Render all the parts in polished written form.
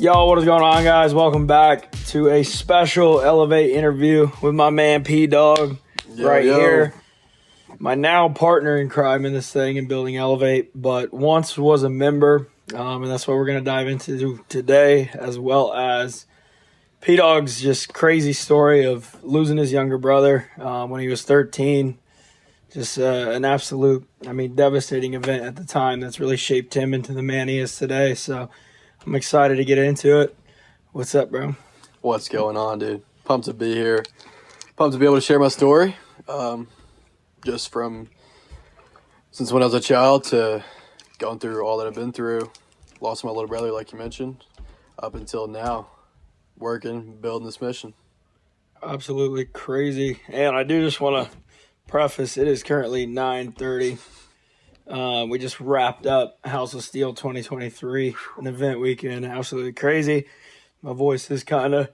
Yo, what is going on, guys? Welcome back to a special Elevate interview with my man P-Dog here. My now partner in crime in this thing and building Elevate, but once was a member, and that's what we're going to dive into today, as well as P-Dog's just crazy story of losing his younger brother when he was 13. Just an absolute, devastating event at the time that's really shaped him into the man he is today. So I'm excited to get into it. What's up, bro? What's going on, dude? Pumped to be here. Pumped to be able to share my story. Just from since when I was a child to going through all that I've been through. Lost my little brother, like you mentioned, up until now. Working, building this mission. Absolutely crazy. And I do just want to preface, it is currently 9:30. We just wrapped up House of Steel 2023, an event weekend. Absolutely crazy. My voice is kind of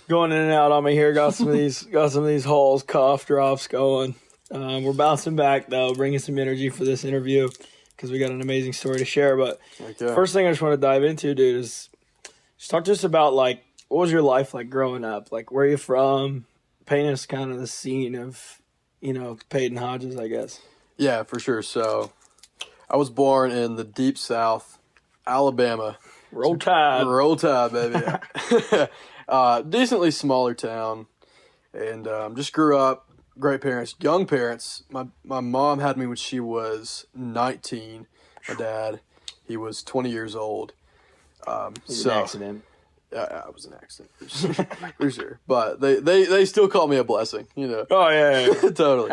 going in and out on me here. Got some of these halls, cough drops going. We're bouncing back though, bringing some energy for this interview because we got an amazing story to share. But First thing I just want to dive into, dude, is just talk to us about what was your life like growing up? Like, where are you from? Paint us kind of the scene of, Paden Hodges, I guess. Yeah, for sure. So I was born in the deep South, Alabama. Roll Tide. Roll Tide, baby. Decently smaller town. And just grew up. Great parents. Young parents. My mom had me when she was 19. My dad, he was 20 years old. An accident. I was an accident, for sure. But they still call me a blessing, Oh, yeah. Totally.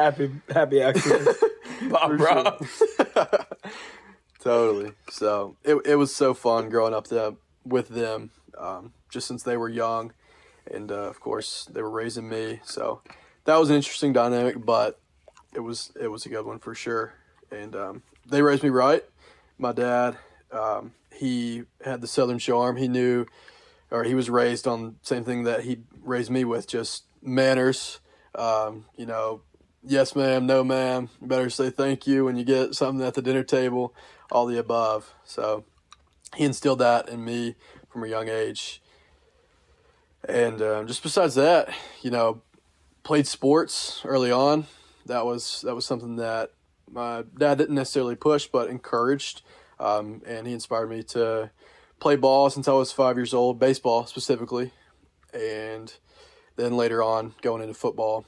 Happy accident. Bob Ross. Sure. Totally. So it was so fun growing up with them, just since they were young. And, of course, they were raising me. So that was an interesting dynamic, but it was a good one for sure. And they raised me right. My dad, he had the Southern charm. He knew, or he was raised on the same thing that he raised me with, just manners. Yes, ma'am, no, ma'am. You better say thank you when you get something at the dinner table, all the above. So he instilled that in me from a young age. And just besides that, played sports early on. That was something that my dad didn't necessarily push, but encouraged. And he inspired me to play ball since I was 5 years old, baseball specifically, and then later on going into football.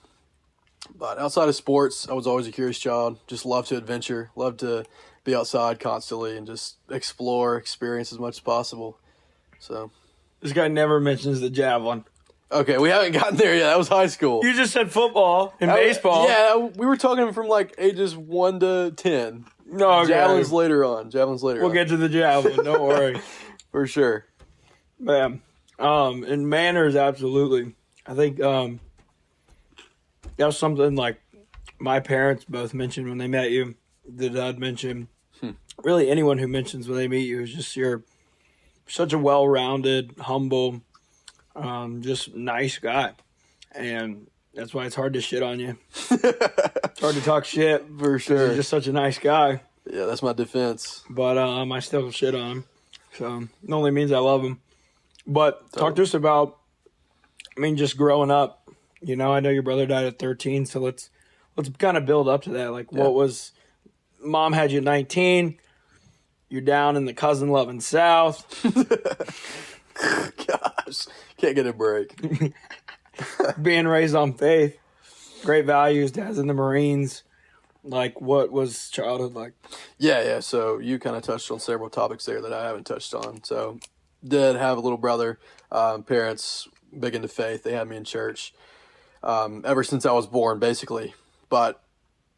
But outside of sports, I was always a curious child. Just loved to adventure, loved to be outside constantly and just explore, experience as much as possible. So this guy never mentions the javelin. Okay, we haven't gotten there yet. That was high school. You just said football and baseball. Yeah, we were talking from ages 1 to 10. No, javelins later on. We'll get to the javelin. Don't worry. For sure. Man, and manners, absolutely. I think that's something like my parents both mentioned when they met you, that I'd mention. Really, anyone who mentions when they meet you is just you're such a well-rounded, humble, just nice guy. And that's why it's hard to shit on you. It's hard to talk shit. For sure. You're just such a nice guy. Yeah, that's my defense. But I still shit on him. So it only means I love him. But talk to us about, just growing up. I know your brother died at 13, so let's kind of build up to that. What was, mom had you at 19, you're down in the cousin-loving South. Gosh, can't get a break. Being raised on faith, great values, dad's in the Marines. What was childhood like? Yeah. So you kind of touched on several topics there that I haven't touched on. So did have a little brother, parents big into faith. They had me in church ever since I was born, basically. But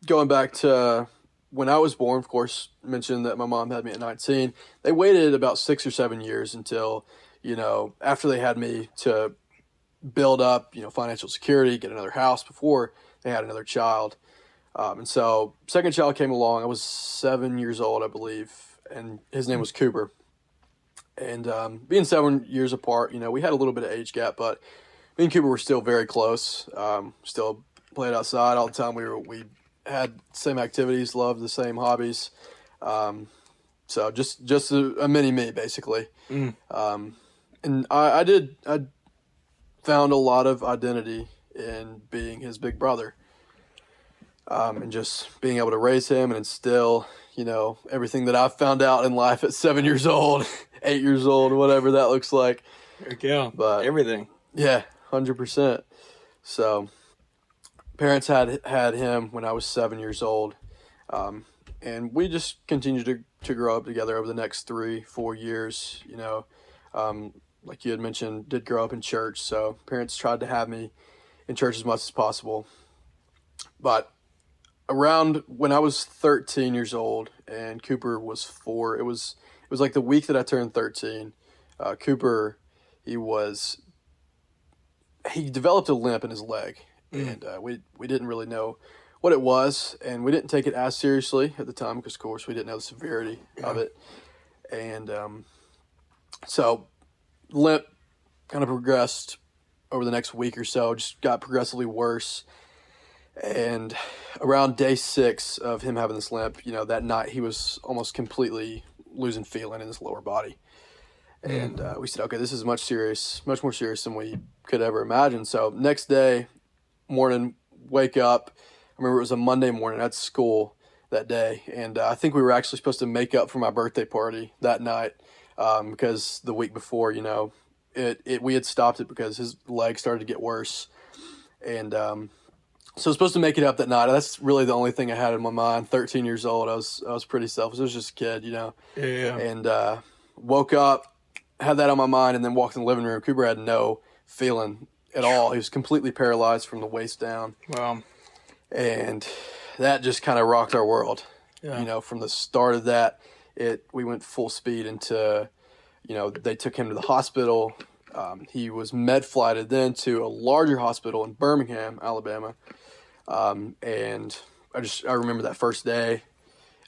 going back to when I was born, of course, mentioned that my mom had me at 19. They waited about 6 or 7 years until, after they had me to build up, financial security, get another house before they had another child. And so second child came along. I was 7 years old, I believe, and his name was Cooper. And being 7 years apart, we had a little bit of age gap, but me and Cooper were still very close. Still played outside all the time. We had same activities, loved the same hobbies. So just a mini me, basically. And I found a lot of identity in being his big brother, and just being able to raise him and instill, everything that I've found out in life at 7 years old, 8 years old, whatever that looks like. There you go. But Everything. yeah, 100%. So parents had him when I was 7 years old. And we just continued to grow up together over the next 3-4 years, like you had mentioned, did grow up in church. So parents tried to have me in church as much as possible. But around when I was 13 years old and Cooper was 4, it was like the week that I turned 13. Cooper, he developed a limp in his leg, and we didn't really know what it was, and we didn't take it as seriously at the time because, of course, we didn't know the severity of it. And so limp kind of progressed over the next week or so, just got progressively worse. And around day 6 of him having this limp, that night he was almost completely losing feeling in his lower body. And we said, okay, this is much more serious than we could ever imagine. So next day, morning, wake up. I remember it was a Monday morning at school that day. And I think we were actually supposed to make up for my birthday party that night, because the week before, we had stopped it because his leg started to get worse. And so I was supposed to make it up that night. That's really the only thing I had in my mind. 13 years old, I was pretty selfish. I was just a kid, Yeah. And woke up, had that on my mind, and then walked in the living room. Cooper had no feeling at all. He was completely paralyzed from the waist down. Wow. And that just kind of rocked our world. Yeah. From the start of that, we went full speed into, they took him to the hospital. He was med-flighted then to a larger hospital in Birmingham, Alabama. And I remember that first day.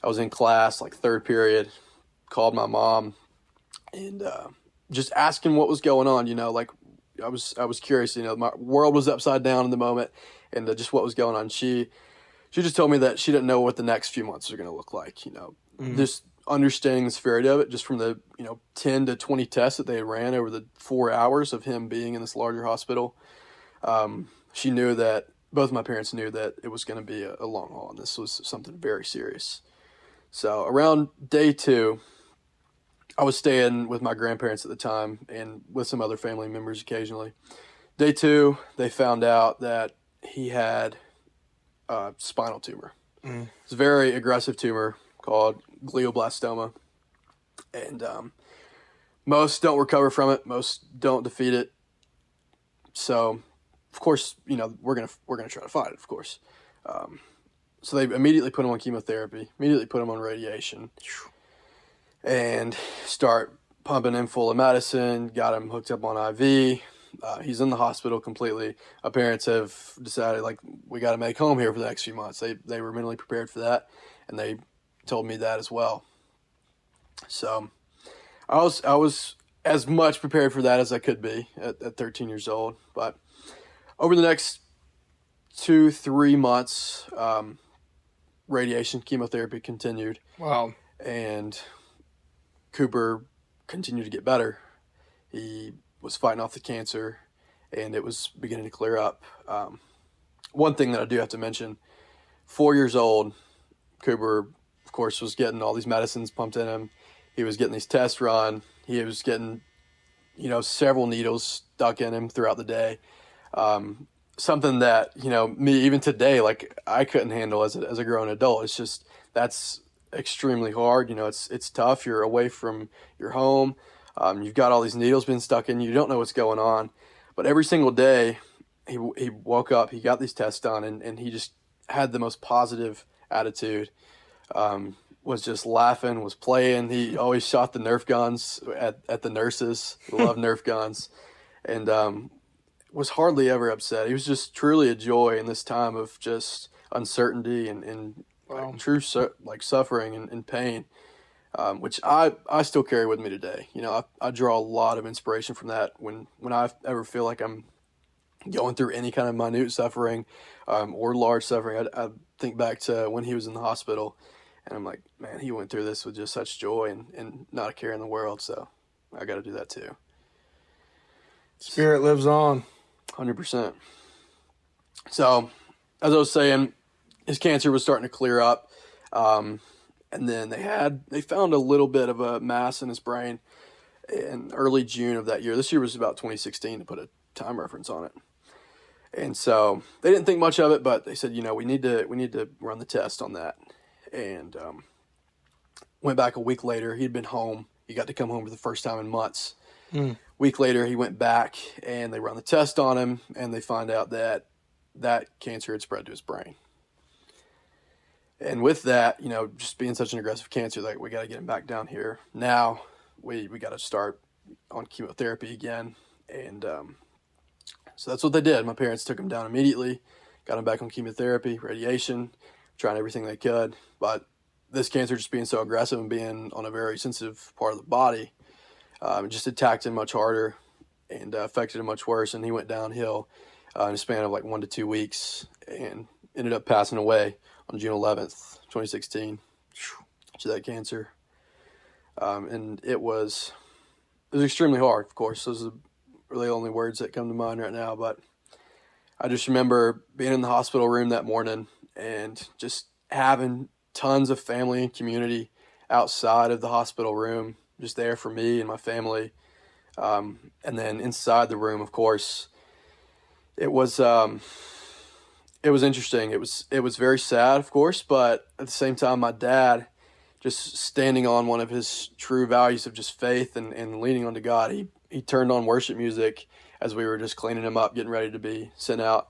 I was in class, like third period, called my mom, and just asking what was going on. Like I was curious. My world was upside down in the moment, and just what was going on. She just told me that she didn't know what the next few months are going to look like. Just understanding the severity of it, just from the 10 to 20 tests that they ran over the 4 hours of him being in this larger hospital. She knew that both my parents knew that it was going to be a long haul, and this was something very serious. So around day 2, I was staying with my grandparents at the time and with some other family members occasionally. Day 2, they found out that he had a spinal tumor. It's a very aggressive tumor called glioblastoma. And most don't recover from it. Most don't defeat it. So, of course, we're gonna try to fight it, of course. So they immediately put him on chemotherapy, immediately put him on radiation, and start pumping him full of medicine, got him hooked up on IV. He's in the hospital completely. My parents have decided, like, we got to make home here for the next few months. They were mentally prepared for that, and they told me that as well. So I was as much prepared for that as I could be at 13 years old. But over the next 2-3 months, radiation chemotherapy continued. Wow. And Cooper continued to get better. He was fighting off the cancer, and it was beginning to clear up. One thing that I do have to mention, 4 years old, Cooper, of course, was getting all these medicines pumped in him. He was getting these tests run. He was getting, several needles stuck in him throughout the day. Something that, me, even today, like, I couldn't handle as a grown adult. It's just, that's extremely hard. It's tough. You're away from your home. You've got all these needles being stuck in you. You don't know what's going on. But every single day, he woke up, he got these tests done, and he just had the most positive attitude. Was just laughing, was playing. He always shot the Nerf guns at the nurses. He loved Nerf guns. And was hardly ever upset. He was just truly a joy in this time of just uncertainty and Wow. like, true suffering and pain, which I still carry with me today. I draw a lot of inspiration from that when I ever feel like I'm going through any kind of minute suffering or large suffering. I think back to when he was in the hospital, and I'm like, man, he went through this with just such joy and not a care in the world. So I got to do that too. Spirit lives on. 100%. So, as I was saying, his cancer was starting to clear up. And then they found a little bit of a mass in his brain in early June of that year. This year was about 2016 to put a time reference on it. And so they didn't think much of it, but they said, we need to run the test on that. And went back a week later. He'd been home. He got to come home for the first time in months. Week later, he went back, and they run the test on him, and they find out that cancer had spread to his brain. And with that, just being such an aggressive cancer, like, we got to get him back down here. Now we got to start on chemotherapy again. And so that's what they did. My parents took him down immediately, got him back on chemotherapy, radiation, trying everything they could. But this cancer just being so aggressive and being on a very sensitive part of the body, it just attacked him much harder and affected him much worse. And he went downhill in a span of like 1 to 2 weeks and ended up passing away on June 11th, 2016, to that cancer. And it was extremely hard, of course. Those are really the only words that come to mind right now. But I just remember being in the hospital room that morning and just having tons of family and community outside of the hospital room, just there for me and my family. And then inside the room, of course, it was interesting. It was very sad, of course, but at the same time, my dad, just standing on one of his true values of just faith and leaning onto God, he turned on worship music as we were just cleaning him up, getting ready to be sent out.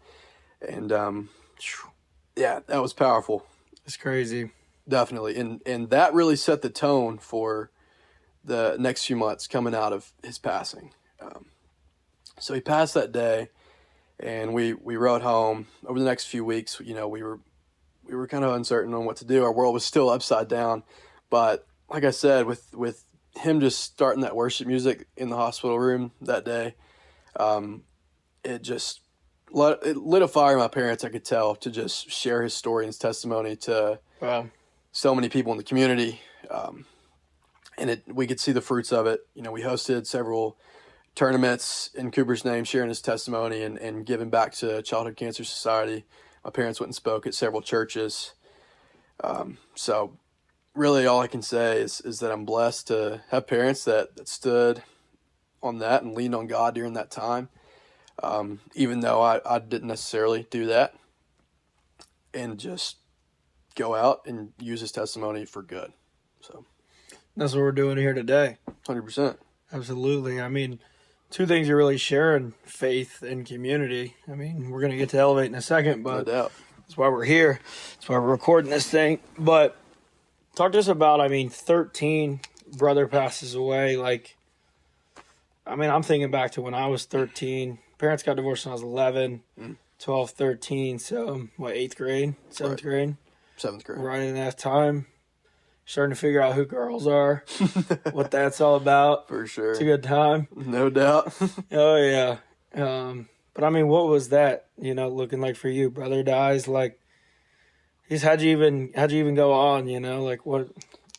And that was powerful. It's crazy. Definitely. And that really set the tone for the next few months coming out of his passing. So he passed that day, and we rode home. Over the next few weeks, we were kind of uncertain on what to do. Our world was still upside down. But like I said, with him just starting that worship music in the hospital room that day, it lit a fire in my parents, I could tell, to just share his story and his testimony to so many people in the community. And we could see the fruits of it. We hosted several tournaments in Cooper's name, sharing his testimony and giving back to Childhood Cancer Society. My parents went and spoke at several churches. So really all I can say is that I'm blessed to have parents that stood on that and leaned on God during that time. Even though I didn't necessarily do that, and just go out and use his testimony for good. So that's what we're doing here today. 100%. Absolutely. I mean, two things you're really sharing: faith and community. I mean, we're going to get to Elevate in a second, but no doubt. That's why we're here. That's why we're recording this thing. But talk to us about, 13, brother passes away. I'm thinking back to when I was 13. Parents got divorced when I was 11, 12, 13. So, 8th grade, 7th grade? 7th grade. Right in that time. Starting to figure out who girls are, what that's all about. For sure. It's a good time. No doubt. Oh, yeah. But what was that, looking like for you? Brother dies, how'd you even go on, what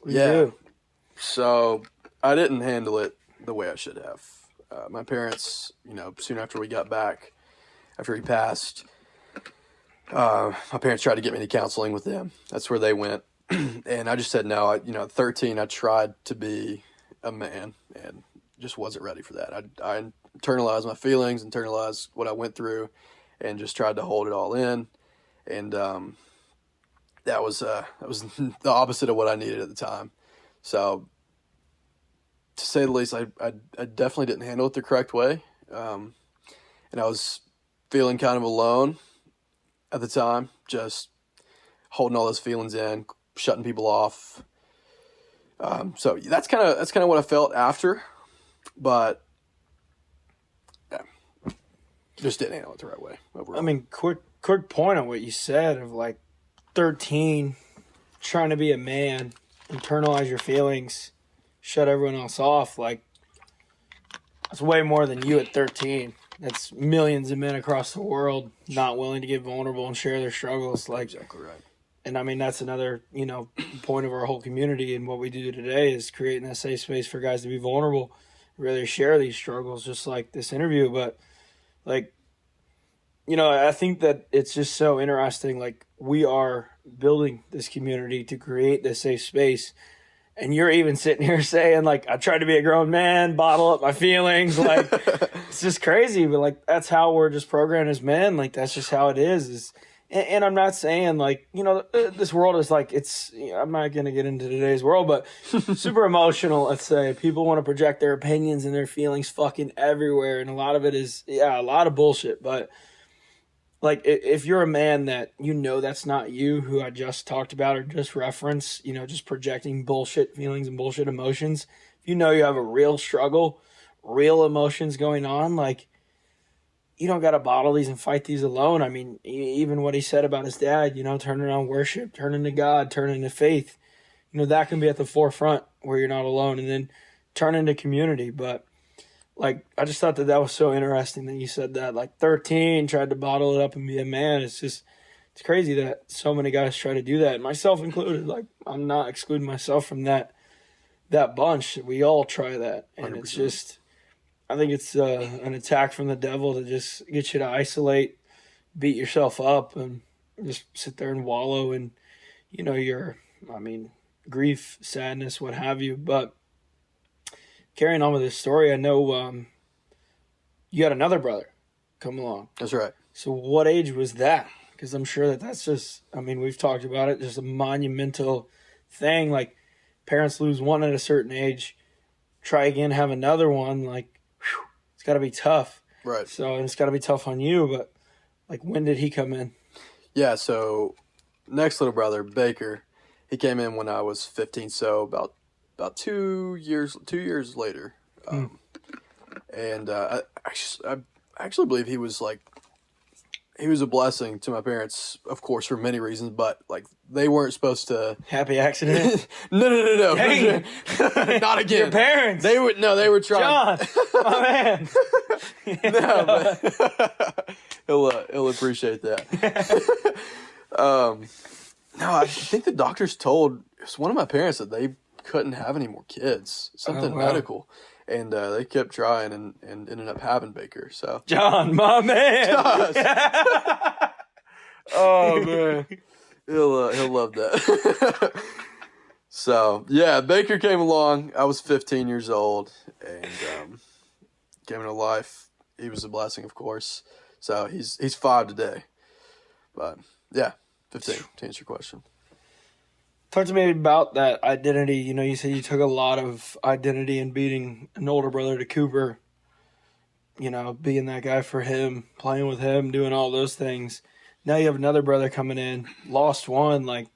do you do? So I didn't handle it the way I should have. My parents, soon after we got back, after he passed, my parents tried to get me to counseling with them. That's where they went. And I just said no. At 13, I tried to be a man and just wasn't ready for that. I internalized my feelings, internalized what I went through, and just tried to hold it all in. And that was the opposite of what I needed at the time. So, to say the least, I definitely didn't handle it the correct way. And I was feeling kind of alone at the time, just holding all those feelings in, shutting people off. So that's kind of what I felt after, but yeah, just didn't handle it the right way overall. Quick point on what you said of 13, trying to be a man, internalize your feelings, shut everyone else off. That's way more than you at 13. That's millions of men across the world not willing to get vulnerable and share their struggles. Exactly right. And that's another, point of our whole community, and what we do today is creating that safe space for guys to be vulnerable really share these struggles, just like this interview. But like, you know, I think that it's just so interesting. Like, we are building this community to create this safe space. And you're even sitting here saying, like, I tried to be a grown man, bottle up my feelings. Like, it's just crazy. But, like, that's how we're just programmed as men. Like, that's just how it is. And I'm not saying, like, you know, this world is like, it's, you know, I'm not going to get into today's world, but super emotional, let's say. People want to project their opinions and their feelings fucking everywhere. And a lot of it is, yeah, a lot of bullshit. But, like, if you're a man that you know that's not you, who I just talked about or just referenced, you know, just projecting bullshit feelings and bullshit emotions, if you know you have a real struggle, real emotions going on, like, you don't got to bottle these and fight these alone. I mean, even what he said about his dad, you know, turning on worship, turning to God, turning to faith, you know, that can be at the forefront where you're not alone, and then turn into community. But, like, I just thought that was so interesting that you said that. Like, 13, tried to bottle it up and be a man. It's just, it's crazy that so many guys try to do that, myself included. Like, I'm not excluding myself from that bunch. We all try that. And 100%. It's just, I think it's an attack from the devil to just get you to isolate, beat yourself up, and just sit there and wallow in, you know, grief, sadness, what have you. But carrying on with this story, I know you had another brother come along. That's right. So what age was that? Because I'm sure that's just, I mean, we've talked about it, just a monumental thing. Like, parents lose one at a certain age, try again, have another one. Like, whew, it's got to be tough. Right. So, and it's got to be tough on you. But, like, when did he come in? Yeah, so next little brother, Baker, he came in when I was 15, so about 2 years later. And I actually believe he was a blessing to my parents, of course, for many reasons, but, like, they weren't supposed to. Happy accident? No. Hey, not again. your parents. They were trying. John, my man. No, but he'll appreciate that. No, I think the doctors told one of my parents that they couldn't have any more kids, something medical, and they kept trying and ended up having Baker. So John, my man. Oh man, he'll love that. So yeah, Baker came along. I was 15 years old and came into life. He was a blessing, of course. So he's 5 today, but yeah, 15 to answer your question. Talk to me about that identity. You know, you said you took a lot of identity in beating an older brother to Cooper, you know, being that guy for him, playing with him, doing all those things. Now you have another brother coming in, lost one, like,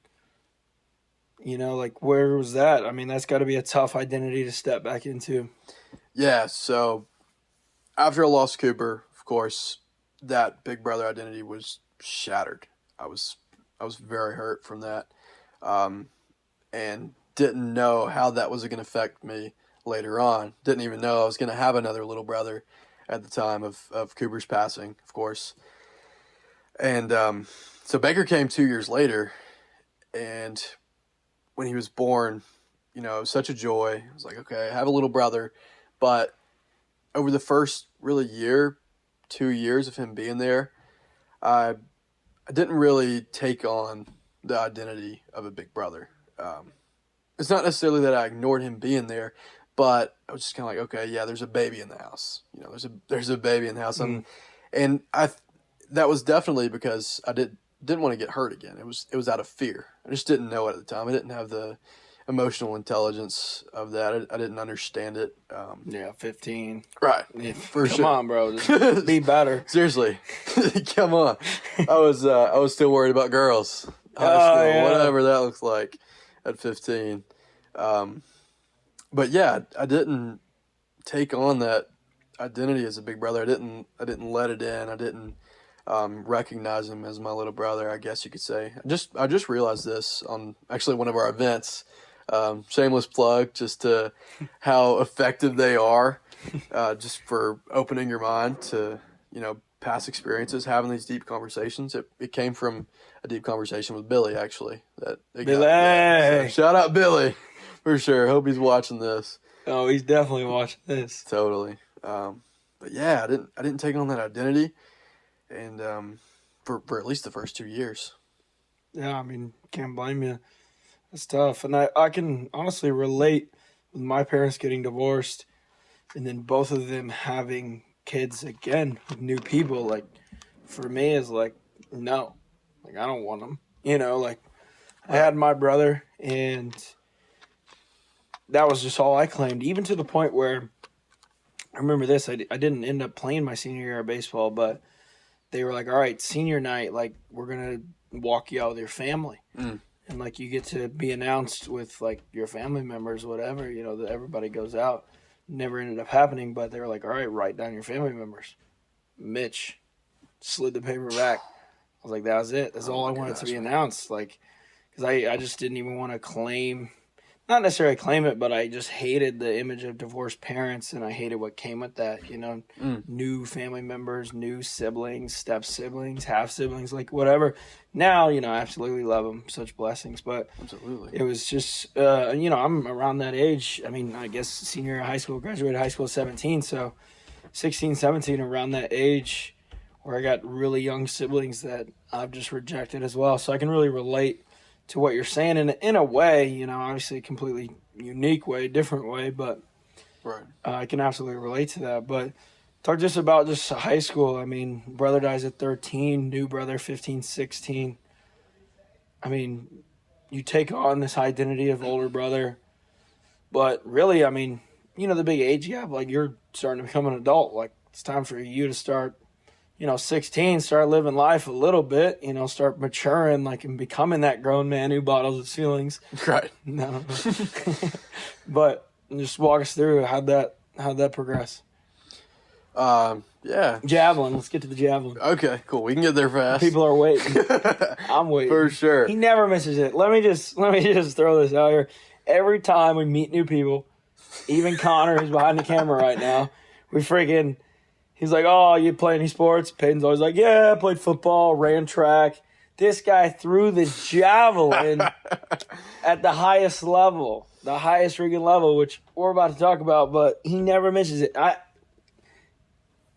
you know, like, where was that? I mean, that's got to be a tough identity to step back into. Yeah, so after I lost Cooper, of course, that big brother identity was shattered. I was very hurt from that. And didn't know how that was going to affect me later on. Didn't even know I was going to have another little brother at the time of Cooper's passing, of course. And so Baker came 2 years later, and when he was born, you know, it was such a joy. I was like, okay, I have a little brother. But over the first really 2 years of him being there, I didn't really take on the identity of a big brother. It's not necessarily that I ignored him being there, but I was just kind of like, okay, yeah, there's a baby in the house. You know, there's a baby in the house, and that was definitely because I didn't want to get hurt again. It was out of fear. I just didn't know it at the time. I didn't have the emotional intelligence of that. I didn't understand it. 15. Right. Yeah, For come sure. on, bro. Just be better. Seriously. Come on. I was still worried about girls. High school, yeah. whatever that looks like at 15. But yeah, I didn't take on that identity as a big brother. I didn't let it in. I didn't recognize him as my little brother, I guess you could say. I just realized this on actually one of our events. Shameless plug, just to how effective they are, just for opening your mind to, you know, past experiences, having these deep conversations. It came from a deep conversation with Billy, actually. Billy! So shout out Billy, for sure. Hope he's watching this. Oh, he's definitely watching this. Totally. But yeah, I didn't take on that identity, and for at least the first 2 years. Yeah, I mean, can't blame you. It's tough. And I can honestly relate with my parents getting divorced and then both of them having kids again with new people. Like, for me, is like, no. Like, I don't want them. You know, like, I had my brother, and that was just all I claimed, even to the point where I remember this. I didn't end up playing my senior year of baseball, but they were like, all right, senior night, like, we're going to walk you out with your family. And, like, you get to be announced with, like, your family members, whatever, you know, that everybody goes out. Never ended up happening, but they were like, all right, write down your family members. Mitch slid the paper back. I was like, that was it. That's all I wanted to be announced. Like, because I just didn't even want to claim, not necessarily claim it, but I just hated the image of divorced parents, and I hated what came with that, you know, new family members, new siblings, step-siblings, half-siblings, like whatever. Now, you know, I absolutely love them, such blessings, but Absolutely. it was just, you know, I'm around that age. I mean, I guess senior year of high school, graduated high school at 17, so 16, 17, around that age where I got really young siblings that I've just rejected as well. So I can really relate to what you're saying in a way, you know, obviously a completely unique way, different way, but Right. I can absolutely relate to that. But talk just about just high school. I mean, brother dies at 13, new brother 15, 16. I mean, you take on this identity of older brother, but really, I mean, you know, the big age gap, like, you're starting to become an adult. Like, it's time for you to start, you know, 16, start living life a little bit, you know, start maturing, like, and becoming that grown man who bottles his feelings. Right. No. But just walk us through how'd that progress. Yeah. Javelin. Let's get to the javelin. Okay, cool. We can get there fast. People are waiting. I'm waiting. For sure. He never misses it. Let me just throw this out here. Every time we meet new people, even Connor, who's behind the camera right now, he's like, oh, you play any sports? Paden's always like, yeah, I played football, ran track. This guy threw the javelin at the highest level, the highest freaking level, which we're about to talk about, but he never misses it.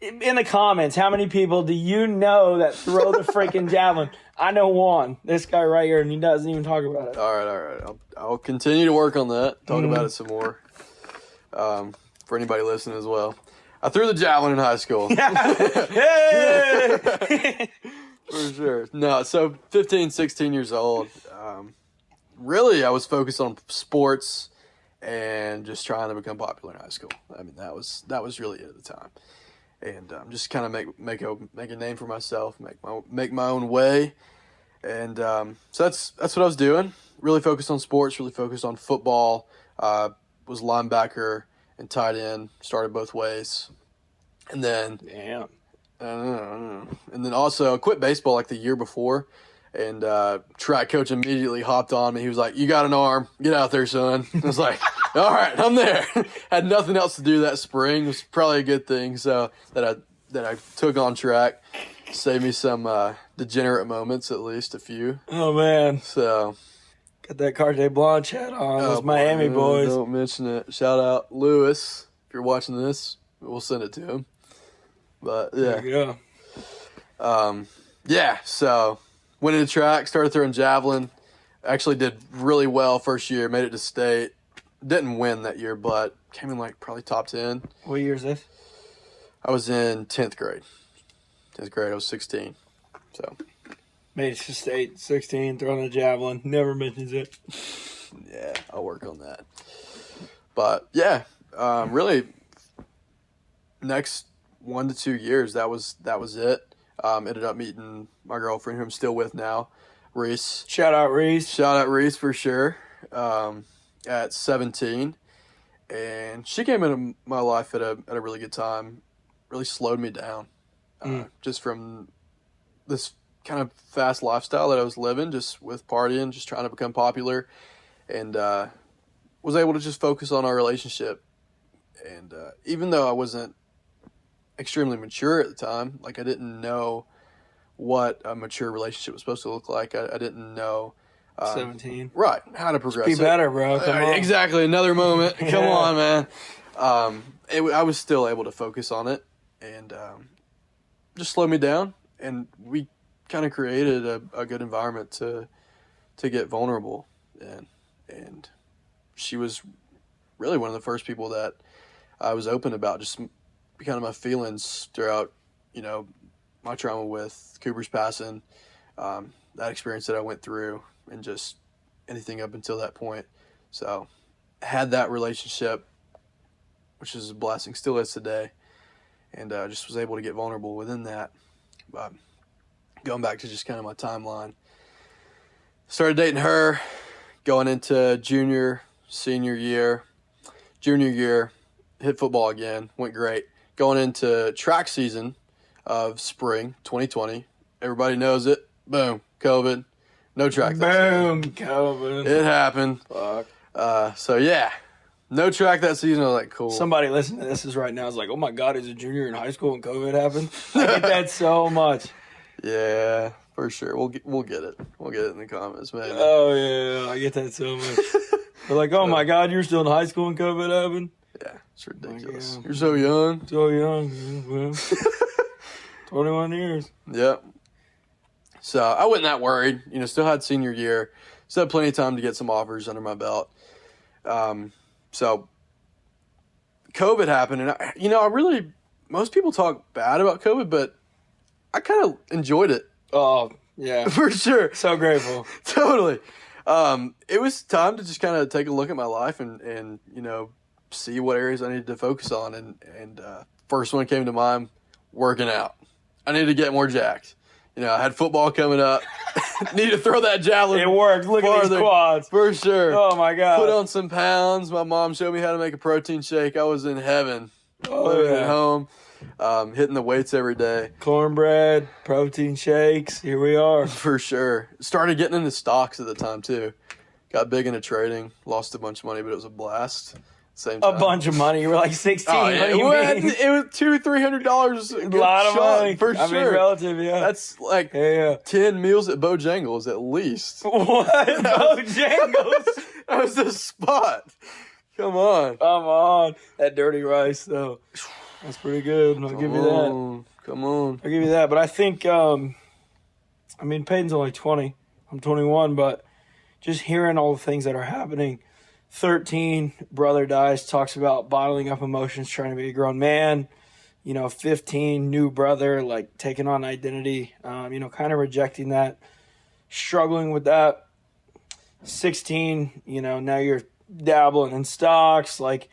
In the comments, how many people do you know that throw the freaking javelin? I know one. This guy right here, and he doesn't even talk about it. All right. I'll continue to work on that. Talk about it some more. For anybody listening as well. I threw the javelin in high school. Hey! For sure. No, so 15, 16 years old. Really, I was focused on sports and just trying to become popular in high school. I mean, that was really it at the time. And just kind of make a name for myself, make my own way. And so that's what I was doing. Really focused on sports, really focused on football. Was linebacker and tight end, started both ways. And then and then also quit baseball like the year before, and track coach immediately hopped on me. He was like, "You got an arm, get out there, son." I was like, "All right, I'm there." Had nothing else to do that spring. It was probably a good thing, so that I took on track. Saved me some degenerate moments, at least a few. Oh, man. So Got that Carte Blanche hat on. Those Miami boys. Don't mention it. Shout out Lewis. If you're watching this, we'll send it to him. But yeah. There you go. Yeah, so went into track, started throwing javelin. Actually did really well first year, made it to state. Didn't win that year, but came in like probably top 10. What year is this? I was in 10th grade. 10th grade, I was 16. So Made it to state, 16, throwing the javelin. Never mentions it. yeah, I'll work on that. But yeah, really next 1 to 2 years, that was it. Ended up meeting my girlfriend, who I'm still with now, Reese. Shout out, Reese. Shout out Reese for sure. At 17, and she came into my life at a really good time. Really slowed me down, just from this kind of fast lifestyle that I was living, just with partying, just trying to become popular, and was able to just focus on our relationship. And even though I wasn't extremely mature at the time, like, I didn't know what a mature relationship was supposed to look like. I didn't know 17. Right. How to progress. Be better, bro. Come on. Exactly. Another moment. Come on, man. I was still able to focus on it and just slow me down. And we kind of created a good environment to get vulnerable. And she was really one of the first people that I was open about just kind of my feelings throughout, my trauma with Cooper's passing, that experience that I went through, and just anything up until that point. So I had that relationship, which is a blessing, still is today, and just was able to get vulnerable within that. But going back to just kind of my timeline, started dating her, going into senior year, junior year, hit football again, went great. Going into track season of spring 2020, everybody knows it. Boom, COVID, no track. Boom, COVID. It happened. Fuck. So yeah, no track that season. I was like, cool. Somebody listening to this is right now is like, oh my God, he's a junior in high school and COVID happened. I get that so much. Yeah, for sure. We'll get it. We'll get it in the comments, man. Oh yeah, I get that so much. They're like, oh my God, you're still in high school and COVID happened. Yeah, it's ridiculous. Yeah. You're so young. So young. Well, 21 years. Yep. So I wasn't that worried. Still had senior year. Still had plenty of time to get some offers under my belt. So COVID happened, and I really, most people talk bad about COVID, but I kind of enjoyed it. Oh, yeah. For sure. So grateful. Totally. It was time to just kind of take a look at my life and see what areas I needed to focus on. And first one came to mind, working out. I needed to get more jacked. I had football coming up. Need to throw that javelin. It worked. Look at these quads. For sure. Oh, my God. Put on some pounds. My mom showed me how to make a protein shake. I was in heaven. Living at home. Hitting the weights every day. Cornbread, protein shakes. Here we are. For sure. Started getting into stocks at the time, too. Got big into trading. Lost a bunch of money, but it was a blast. Same time. A bunch of money. You were like 16. Oh, yeah. It was $200-$300. A lot of money. For sure. I mean, relative, yeah. That's like 10 meals at Bojangles at least. What? Bojangles? That was the spot. Come on. Come on. That dirty rice, though. That's pretty good. I'll give you that. Come on. I'll give you that. But I think, Paden's only 20. I'm 21, but just hearing all the things that are happening. 13, brother dies, talks about bottling up emotions, trying to be a grown man. 15, new brother, like taking on identity, kind of rejecting that, struggling with that. 16, now you're dabbling in stocks, like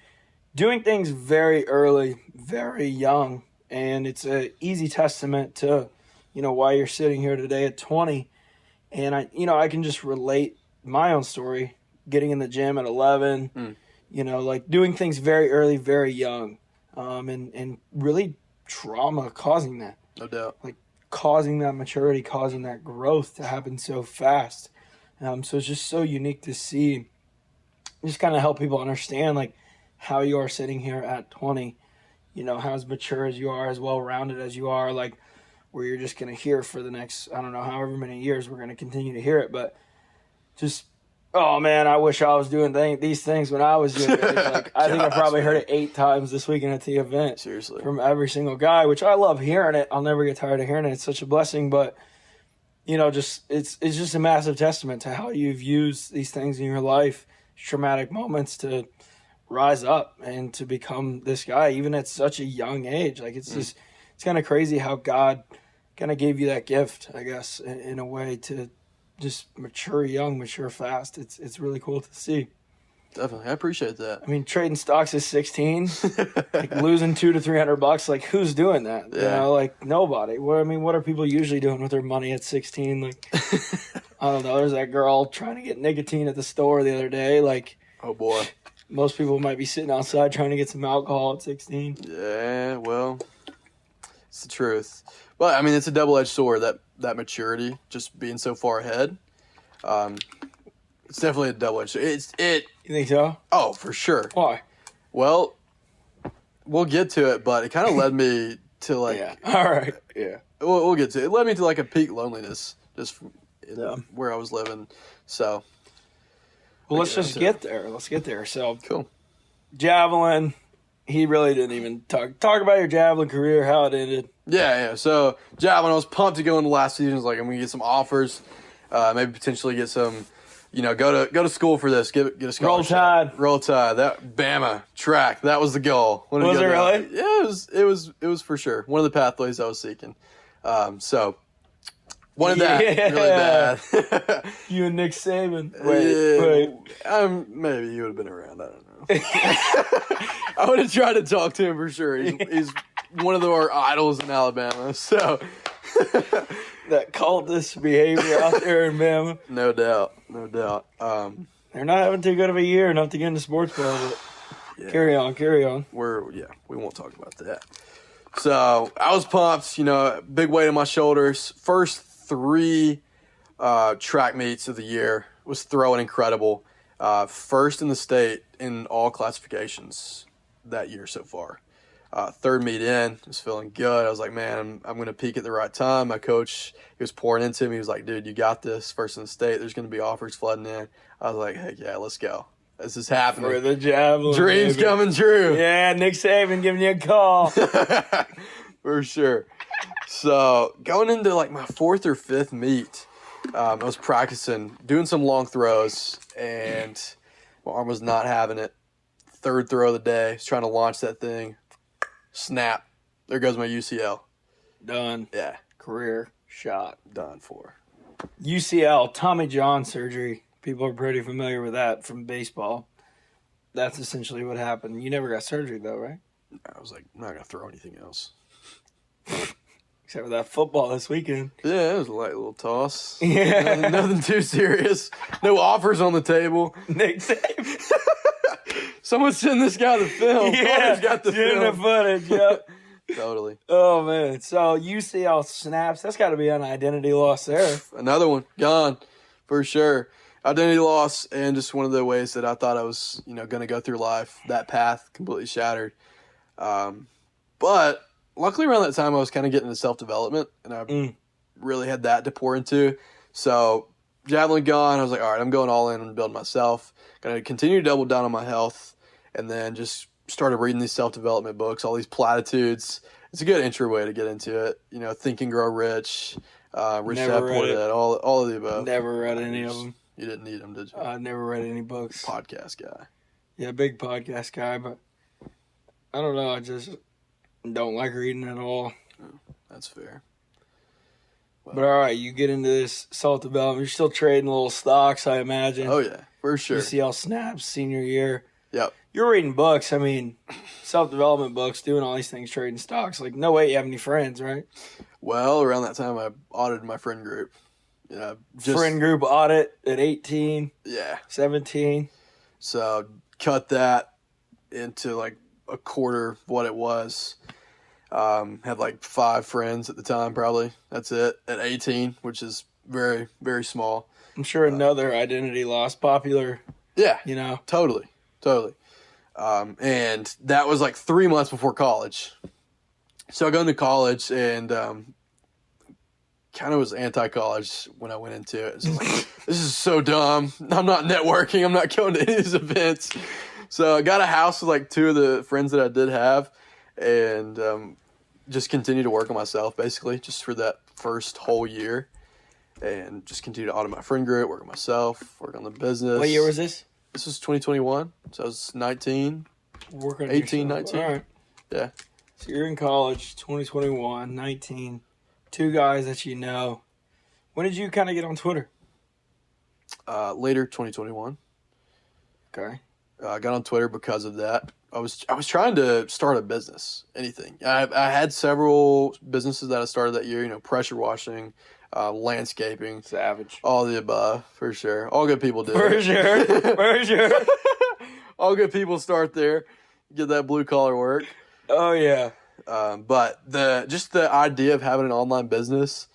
doing things very early, very young. And it's an easy testament to, why you're sitting here today at 20. And I can just relate my own story. Getting in the gym at 11, like doing things very early, very young, and really trauma causing that. No doubt. Like causing that maturity, causing that growth to happen so fast. So it's just so unique to see, just kind of help people understand like how you are sitting here at 20, how as mature as you are, as well-rounded as you are, like where you're just going to hear for the next, I don't know, however many years we're going to continue to hear it, but just... Oh, man, I wish I was doing these things when I was your age. Like, I think I probably heard it 8 times this weekend at the event. Seriously. From every single guy, which I love hearing it. I'll never get tired of hearing it. It's such a blessing. But, it's just a massive testament to how you've used these things in your life, traumatic moments, to rise up and to become this guy, even at such a young age. Like, it's just, it's kind of crazy how God kind of gave you that gift, I guess, in a way to just mature young, mature fast. It's really cool to see. Definitely. I appreciate that. Trading stocks is 16, like losing $200 to $300. Like, who's doing that? Yeah. Like nobody. What are people usually doing with their money at 16? Like, I don't know. There's that girl trying to get nicotine at the store the other day. Like, oh boy. Most people might be sitting outside trying to get some alcohol at 16. Yeah, well, it's the truth. But it's a double-edged sword, that maturity, just being so far ahead. It's definitely a double-edged sword. You think so? Oh, for sure. Why? Well, we'll get to it, but it kind of led me to like. Yeah. All right. Yeah. We'll get to it. It led me to like a peak loneliness, just where I was living. So, Well, let's just get there. Let's get there. So, cool. javelin. He really didn't even talk about your javelin career, how it ended. Yeah. So, javelin, I was pumped to go into last season. I was like, I'm going to get some offers, maybe potentially get some, go to school for this, get a scholarship. Roll Tide. That Bama track. That was the goal. Was it really? Yeah, it was for sure one of the pathways I was seeking. So wanted that really bad. You and Nick Saban. Wait. Maybe you would have been around. I don't know. I would have tried to talk to him for sure. He's one of our idols in Alabama. So that cultist behavior out there in Bama. No doubt. They're not having too good of a year enough to get into sports ball, but carry on. We won't talk about that. So I was pumped, big weight on my shoulders. First 3 track meets of the year was throwing incredible. First in the state in all classifications that year so far. Third meet in, was feeling good. I was like, man, I'm going to peak at the right time. My coach, he was pouring into me. He was like, dude, you got this. First in the state, there's going to be offers flooding in. I was like, heck yeah, let's go. This is happening. For the javelin. Dreams coming true. Yeah, Nick Saban giving you a call. For sure. So going into like my 4th or 5th meet, I was practicing, doing some long throws, and my arm was not having it. 3rd throw of the day, I was trying to launch that thing. Snap. There goes my UCL. Done. Yeah. Career shot. Done for. UCL, Tommy John surgery. People are pretty familiar with that from baseball. That's essentially what happened. You never got surgery, though, right? I was like, I'm not going to throw anything else. Except for that football this weekend. Yeah, it was a light little toss. Yeah. Nothing too serious. No offers on the table. Nick Saban. Someone send this guy the film. Yeah, got the film. the footage, yep. Totally. Oh, man. So, UCL snaps. That's got to be an identity loss there. Another one. Gone. For sure. Identity loss, and just one of the ways that I thought I was, going to go through life. That path completely shattered. But luckily around that time, I was kind of getting into self-development, and I really had that to pour into. So, javelin gone. I was like, all right, I'm going all in and building myself. Going to continue to double down on my health, and then just started reading these self-development books, all these platitudes. It's a good intro way to get into it. Think and Grow Rich, Rich Dad Poor Dad, all of the above. Never read any of them. You didn't need them, did you? I never read any books. Podcast guy. Yeah, big podcast guy, but I don't know. I just don't like reading at all. Oh, that's fair. Well, but all right, you get into this self-development. You're still trading little stocks, I imagine. Oh, yeah, for sure. UCL snaps, senior year. Yep. You're reading books. I mean, self-development books, doing all these things, trading stocks. Like, no way you have any friends, right? Well, around that time, I audited my friend group. Friend group audit at 18. Yeah. 17. So, cut that into like a quarter of what it was. Had like 5 friends at the time, probably. That's it. At 18, which is very, very small. I'm sure another identity loss, popular. Yeah. Totally. And that was like 3 months before college. So I go into college and kind of was anti-college when I went into it. It's like, this is so dumb. I'm not networking. I'm not going to any of these events. So I got a house with like 2 of the friends that I did have, and just continued to work on myself basically just for that first whole year, and just continue to audit my friend group, work on myself, work on the business. What year was this? This was 2021. So I was 19, working 18, 19. All right. Yeah. So you're in college, 2021, 19. 2 guys that you know. When did you kind of get on Twitter? Later 2021. Okay. I got on Twitter because of that. I was trying to start a business, anything. I had several businesses that I started that year, pressure washing, landscaping. Savage. All the above, for sure. All good people do. For sure. All good people start there. Get that blue collar work. Oh, yeah. But the idea of having an online business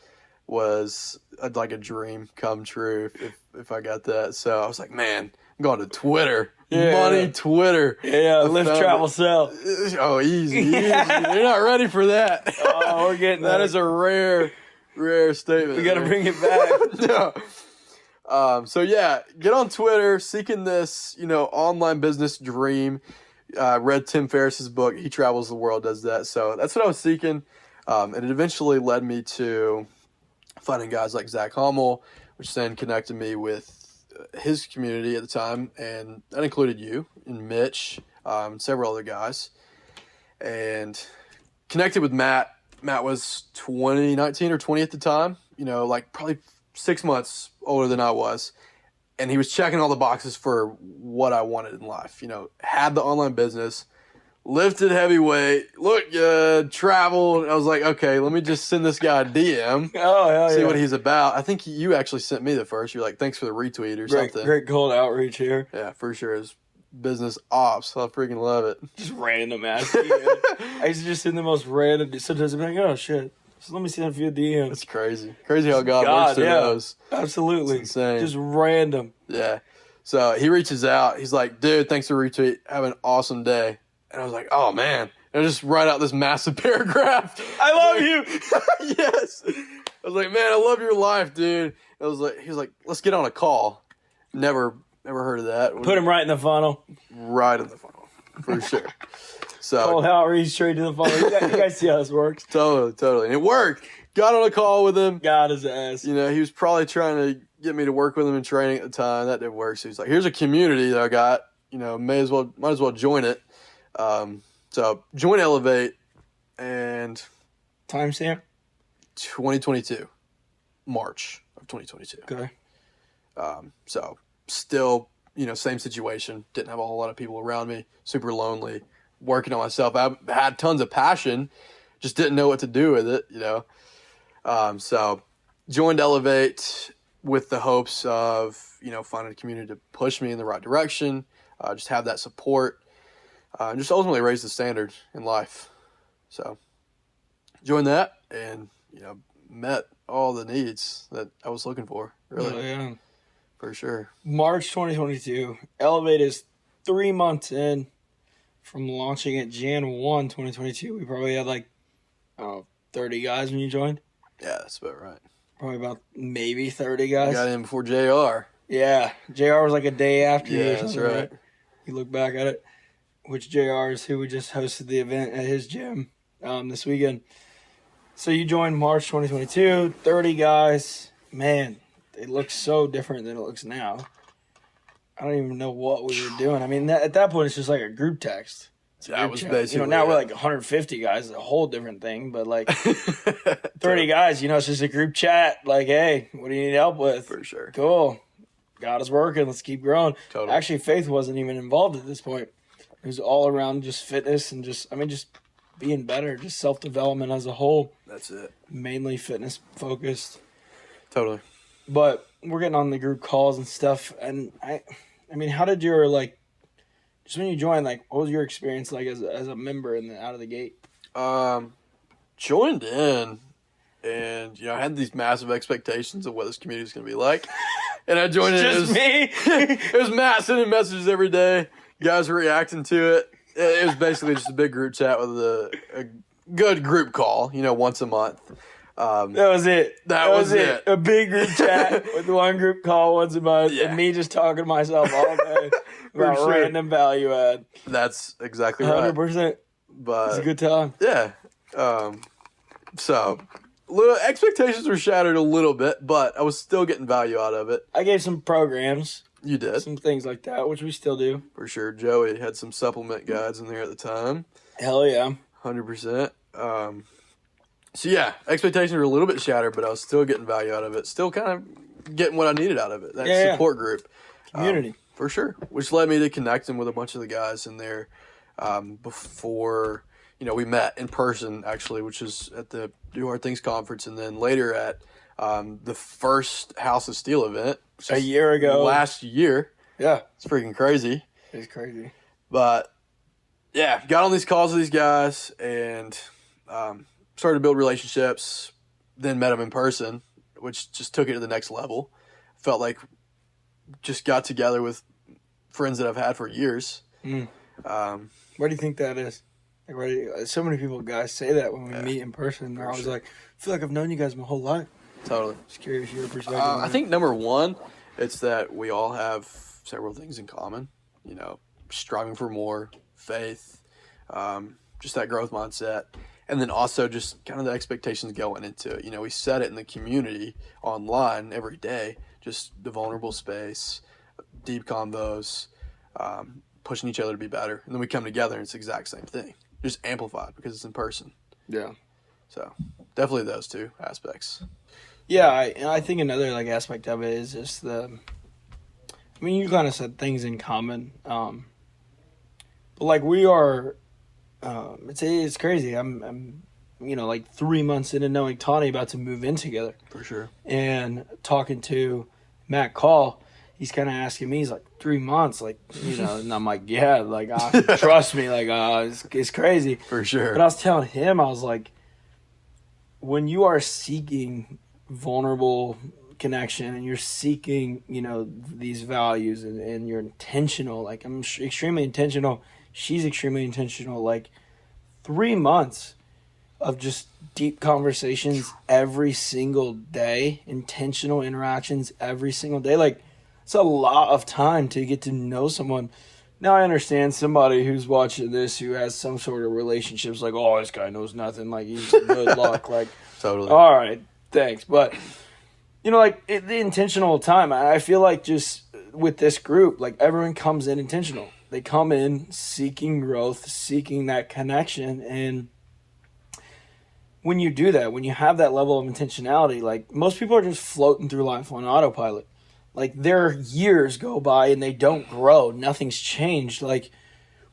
was like a dream come true if I got that. So I was like, man, I'm going to Twitter. Yeah. Money, Twitter. Yeah, live, travel, sell. Oh, easy. You're not ready for that. Oh, we're getting that. Is a rare statement. We got to bring it back. No. So yeah, get on Twitter, seeking this, online business dream. Read Tim Ferriss's book. He travels the world, does that. So that's what I was seeking. And it eventually led me to finding guys like Zach Hummel, which then connected me with his community at the time. And that included you and Mitch, several other guys. And connected with Matt. Matt was 19 or 20 at the time, probably 6 months older than I was. And he was checking all the boxes for what I wanted in life. Had the online business, lifted heavy weight, looked good, traveled. I was like, okay, let me just send this guy a DM. Oh, hell see yeah. what he's about. I think you actually sent me the first. You're like, thanks for the retweet or something. Great cold outreach here. Yeah, for sure. It's business ops. I freaking love it. Just random ass DM. I used to just send the most random. Sometimes I'm like, oh shit. So let me send a few DMs. It's crazy. Crazy how God works through those. Absolutely. It's insane. Just random. Yeah. So he reaches out. He's like, dude, thanks for the retweet. Have an awesome day. And I was like, oh, man. And I just write out this massive paragraph. I love you. Yes. I was like, man, I love your life, dude. He was like, let's get on a call. Never heard of that. Put him right in the funnel. Right in the funnel. For sure. So cold outreach straight to the funnel. You guys see how this works. Totally. And it worked. Got on a call with him. Got his ass. He was probably trying to get me to work with him in training at the time. That didn't work. So he's like, here's a community that I got. Might as well join it. So join Elevate and timestamp 2022, March of 2022. Okay. So still, same situation. Didn't have a whole lot of people around me. Super lonely. Working on myself. I had tons of passion, just didn't know what to do with it, So joined Elevate with the hopes of, finding a community to push me in the right direction, just have that support, and just ultimately raise the standard in life. So joined that and, met all the needs that I was looking for, really. Oh, yeah. For sure. March 2022. Elevate is 3 months in. From launching it Jan 1, 2022, we probably had 30 guys when you joined. Yeah, that's about right. Probably about maybe 30 guys. Got in before JR. Yeah. JR was like a day after you or Yeah, something, that's right. You look back at it, which JR is who we just hosted the event at his gym this weekend. So you joined March 2022, 30 guys. Man, it looks so different than it looks now. I don't even know what we were doing. I mean, at that point, it's just like a group text. That was basically now we're like 150 guys. It's a whole different thing. But 30 guys, it's just a group chat. Like, hey, what do you need help with? For sure. Cool. God is working. Let's keep growing. Totally. Actually, Faith wasn't even involved at this point. It was all around just fitness and just being better, just self-development as a whole. That's it. Mainly fitness focused. Totally. But we're getting on the group calls and stuff. And I mean, how did your, just when you joined, what was your experience like as a member out of the gate? Joined in, and I had these massive expectations of what this community is going to be like, and I joined in. Just me. It was Matt sending messages every day. Guys were reacting to it. It was basically just a big group chat with a good group call, once a month. That was it. That was it. A big group chat with one group call once a month, Yeah. and me just talking to myself all day about sure. random value add. That's exactly right. 100%. But It's a good time. yeah. So expectations were shattered a little bit, but I was still getting value out of it. I gave some programs, You did. some things like that, which we still do. For sure. Joey had some supplement guides in there at the time. Hell yeah. 100%. So yeah, expectations were a little bit shattered, but I was still getting value out of it. Still kind of getting what I needed out of it. That support group. Community. For sure. Which led me to connecting with a bunch of the guys in there before, we met in person, actually, which was at the Do Hard Things conference, and then later at the first House of Steel event. A year ago. Last year. Yeah. It's freaking crazy. It's crazy. But, yeah, got on these calls with these guys and started to build relationships, then met them in person, which just took it to the next level. Felt like just got together with friends that I've had for years. Where do you think that is? So many guys say that when we meet in person. They're always like, I feel like I've known you guys my whole life. Totally. Just curious your perspective. I think number one It's that we all have several things in common, striving for more, faith, just that growth mindset. And then also just kind of the expectations going into it. We set it in the community online every day, just the vulnerable space, deep convos, pushing each other to be better. And then we come together and it's the exact same thing, just amplified because it's in person. Yeah. So definitely those two aspects. Yeah, I think another aspect of it is just you kind of said things in common, but we are, it's crazy. I'm 3 months into knowing Tawny, about to move in together. For sure. And talking to Matt Call, he's kind of asking me, he's like, 3 months, and I'm like, yeah, trust me, it's crazy. For sure. But I was telling him, I was like, when you are seeking vulnerable connection and you're seeking, these values and you're intentional, I'm extremely intentional, she's extremely intentional, 3 months of just deep conversations every single day, intentional interactions every single day. It's a lot of time to get to know someone. Now I understand somebody who's watching this who has some sort of relationships, oh, this guy knows nothing, he's good luck, totally. All right, thanks. But, the intentional time, I feel just with this group, everyone comes in intentional. They come in seeking growth, seeking that connection. And when you do that, when you have that level of intentionality, most people are just floating through life on autopilot. Their years go by and they don't grow. Nothing's changed.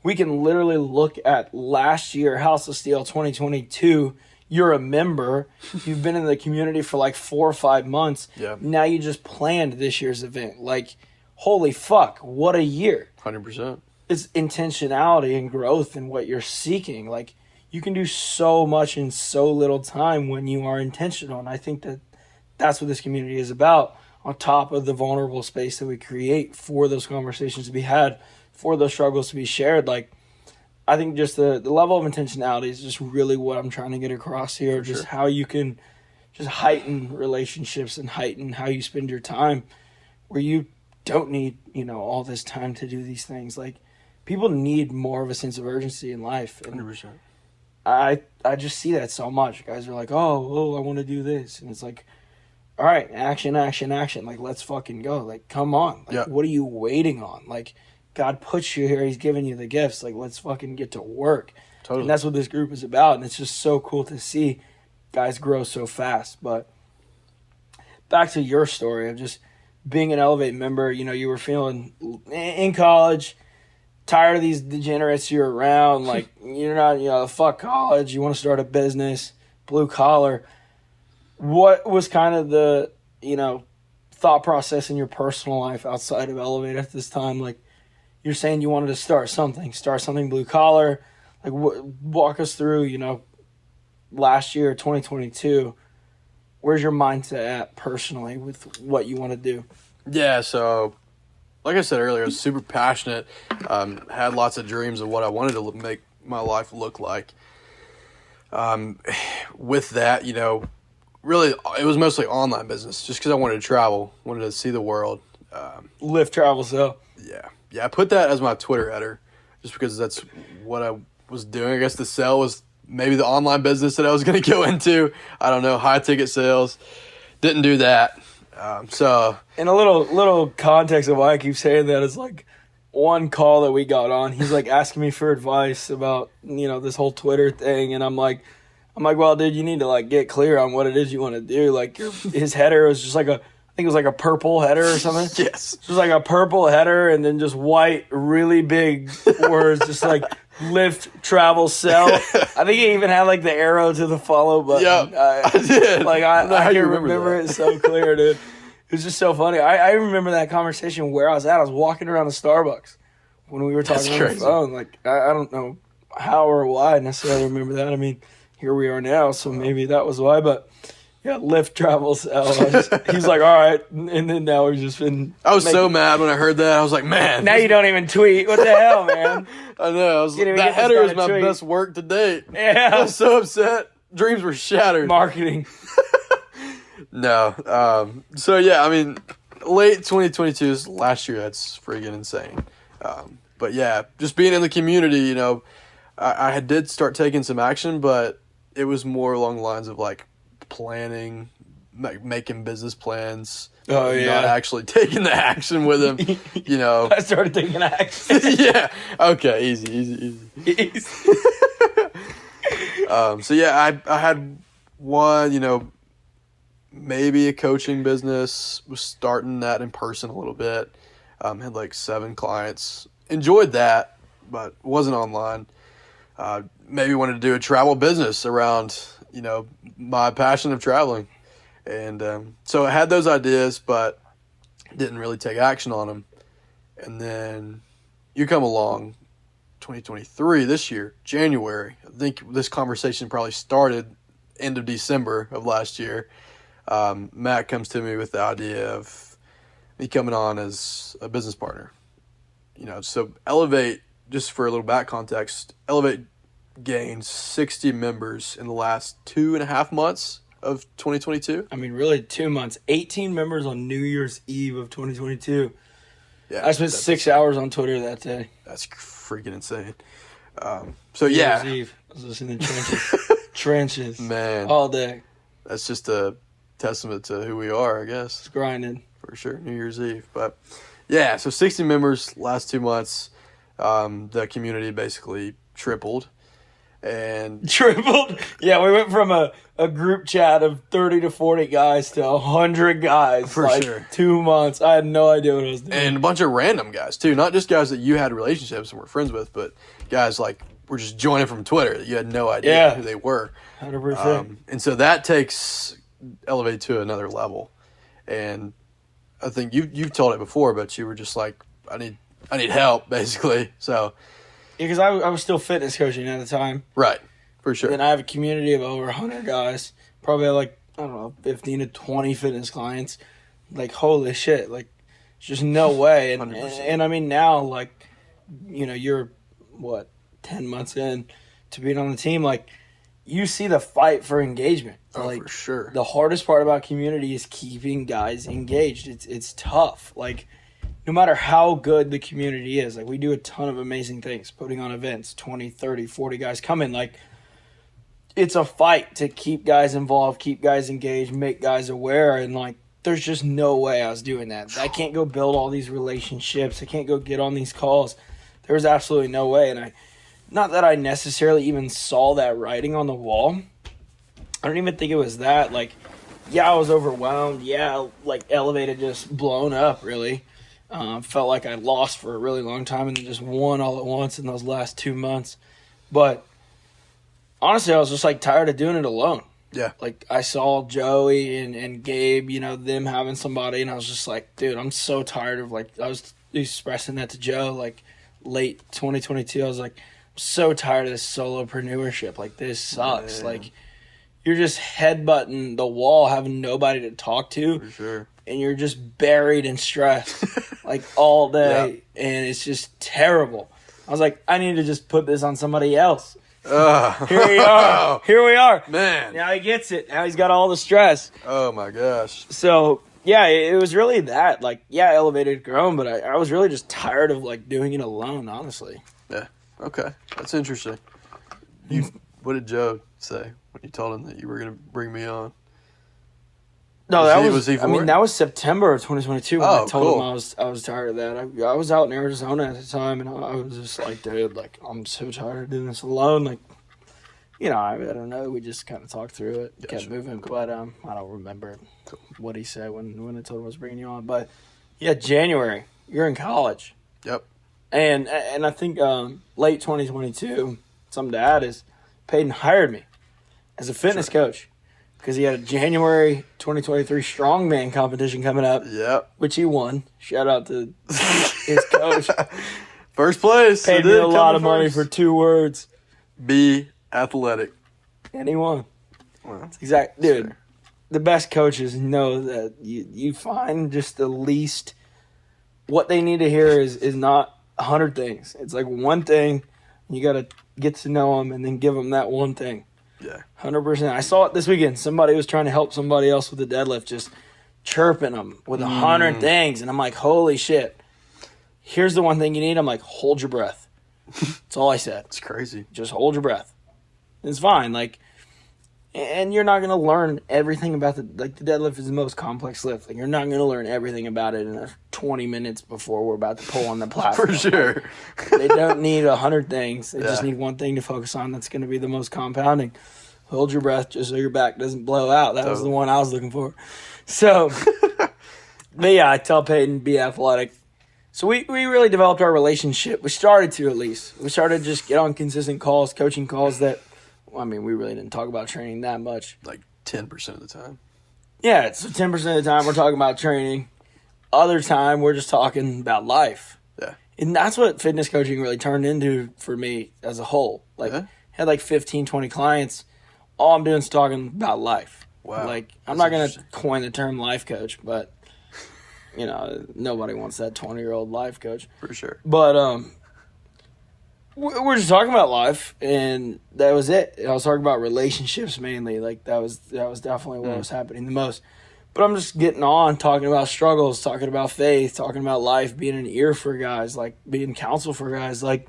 We can literally look at last year, House of Steel 2022. You're a member. You've been in the community for 4 or 5 months. Yeah. Now you just planned this year's event. Holy fuck, what a year. 100%. It's intentionality and growth in what you're seeking. You can do so much in so little time when you are intentional. And I think that's what this community is about, on top of the vulnerable space that we create for those conversations to be had, for those struggles to be shared. I think just the level of intentionality is just really what I'm trying to get across here. Just how you can just heighten relationships and heighten how you spend your time, where you don't need, all this time to do these things. People need more of a sense of urgency in life. And 100%. I just see that so much. Guys are like, oh, I want to do this. And it's all right, action. Let's fucking go. Come on. What are you waiting on? God puts you here. He's giving you the gifts. Let's fucking get to work. Totally. And that's what this group is about. And it's just so cool to see guys grow so fast. But back to your story of just being an Elevate member, you were feeling in college, tired of these degenerates you're around. You're not, fuck college. You want to start a business, blue collar. What was kind of the, thought process in your personal life outside of Elevate at this time? You're saying you wanted to start something blue collar. Walk us through, last year, 2022, where's your mindset at personally with what you want to do? Yeah, so like I said earlier, I was super passionate, had lots of dreams of what I wanted to make my life look like. With that, really, it was mostly online business just because I wanted to travel, wanted to see the world. Live, travel, sell. Yeah, I put that as my Twitter header just because that's what I was doing. I guess the sell was maybe the online business that I was going to go into. I don't know, high ticket sales. Didn't do that. And a little context of why I keep saying that is one call that we got on, he's asking me for advice about, this whole Twitter thing. And I'm like, well, dude, you need to get clear on what it is you want to do. His header was just I think it was a purple header or something. Yes. Just a purple header and then just white, really big words, just lift, travel, sell. I think he even had the arrow to the follow button. Yeah, I did. I can remember it so clear, dude. It was just so funny. I remember that conversation where I was at. I was walking around the Starbucks when we were talking on the phone. I don't know how or why I necessarily remember that. I mean, here we are now, so maybe that was why. But yeah, lift, travel, sell. He's all right. And then now we've just been. I was so mad when I heard that. I was like, man. Now you don't even tweet. What the hell, man? I know. That header is my best work to date. Yeah. I was so upset. Dreams were shattered. Marketing. No. So, yeah, I mean, late 2022 is last year. That's friggin' insane. But yeah, just being in the community, you know, I did start taking some action, but it was more along the lines of like planning, making business plans. Oh, yeah. Not actually taking the action with him, you know. I started taking action. Yeah. Okay. Easy. So yeah, I had one, you know, maybe a coaching business, was starting that in person a little bit. Had like 7 clients. Enjoyed that, but wasn't online. Maybe wanted to do a travel business around, you know, my passion of traveling. And so I had those ideas, but didn't really take action on them. And then you come along, 2023, this year, January. I think this conversation probably started end of December of last year. Matt comes to me with the idea of me coming on as a business partner. You know, so Elevate, just for a little back context, Elevate gained 60 members in the last 2.5 months of 2022. I mean, really 2 months. 18 members on New Year's Eve of 2022. Yeah, I spent 6 hours on Twitter that day. That's freaking insane. So yeah, New Year's Eve. I was just in the trenches. Trenches. Man, all day. That's just a testament to who we are, I guess. It's grinding. For sure, New Year's Eve. But yeah, so 60 members last 2 months. The community basically tripled. And tripled? Yeah, we went from a group chat of 30 to 40 guys to 100 guys. For like sure. 2 months. I had no idea what I was doing. And a bunch of random guys, too. Not just guys that you had relationships and were friends with, but guys like were just joining from Twitter that you had no idea who they were. 100%. And so that takes Elevate to another level. And I think you've told it before, but you were just like, I need help, basically. So yeah, because I was still fitness coaching at the time. Right, for sure. And I have a community of over 100 guys. Probably like, I don't know, 15 to 20 fitness clients. Like, holy shit. Like, there's just no way. And I mean, now, like, you know, you're, 10 months in to being on the team. Like, you see the fight for engagement. Oh, like, for sure. The hardest part about community is keeping guys engaged. It's tough. Like, no matter how good the community is, like, we do a ton of amazing things, putting on events, 20, 30, 40 guys come in. Like, it's a fight to keep guys involved, keep guys engaged, make guys aware. And, like, there's just no way I was doing that. I can't go build all these relationships. I can't go get on these calls. There was absolutely no way. And not that I necessarily even saw that writing on the wall. I don't even think it was that. Like, yeah, I was overwhelmed. Yeah, like, Elevate had just blown up, really. Felt like I lost for a really long time and then just won all at once in those last 2 months. But honestly, I was just like tired of doing it alone. Yeah. Like, I saw Joey and Gabe, you know, them having somebody, and I was just like, dude, I'm so tired of, like, I was expressing that to Joe, like, late 2022. I was like, I'm so tired of this solopreneurship. Like, this sucks. Man. Like, you're just headbutting the wall, having nobody to talk to. For sure. And you're just buried in stress, like, all day. Yeah. And it's just terrible. I was like, I need to just put this on somebody else. Here we are. Here we are. Man. Now he gets it. Now he's got all the stress. Oh, my gosh. So, yeah, it was really that. Like, yeah, Elevate had grown, but I was really just tired of, like, doing it alone, honestly. Yeah. Okay. That's interesting. What did Joe say when you told him that you were going to bring me on? No, Was he for it? that was September of 2022 when I told cool. him I was tired of that. I was out in Arizona at the time, and I was just like, dude, like, I'm so tired of doing this alone. Like, you know, I don't know. We just kind of talked through it, Gotcha. kept moving. Cool. But I don't remember what he said when I told him I was bringing you on. But yeah, January, you're in college. Yep. And I think late 2022, something to add is Paden hired me as a fitness coach. Because he had a January 2023 strongman competition coming up. Yep. Which he won. Shout out to his coach. First place. Paid me a lot of money for 2 words. Be athletic. And he won. Well, That's exact. Dude, sure. The best coaches know that you find just the least. What they need to hear is not 100 things. It's like one thing. You got to get to know them and then give them that one thing. Yeah. 100%. I saw it this weekend. Somebody was trying to help somebody else with the deadlift, just chirping them with 100 things. And I'm like, holy shit. Here's the one thing you need. I'm like, hold your breath. That's all I said. It's crazy. Just hold your breath. It's fine. Like, and you're not going to learn everything about the deadlift is the most complex lift. Like, you're not going to learn everything about it in 20 minutes before we're about to pull on the platform. For sure. They don't need 100 things. They just need one thing to focus on that's going to be the most compounding. Hold your breath just so your back doesn't blow out. That was the one I was looking for. So, but yeah, I tell Paden, be athletic. So we really developed our relationship. We started to, at least. We started to just get on consistent calls, coaching calls that, well, I mean, we really didn't talk about training that much. Like 10% of the time. Yeah, so 10% of the time we're talking about training. Other time we're just talking about life. Yeah. And that's what fitness coaching really turned into for me as a whole. Like, had like 15, 20 clients. All I'm doing is talking about life. Wow. Like, I'm not going to coin the term life coach, but, you know, nobody wants that 20-year-old life coach. For sure. But we're just talking about life, and that was it. I was talking about relationships mainly. Like, that was definitely what was happening the most. But I'm just getting on, talking about struggles, talking about faith, talking about life, being an ear for guys, like being counsel for guys, like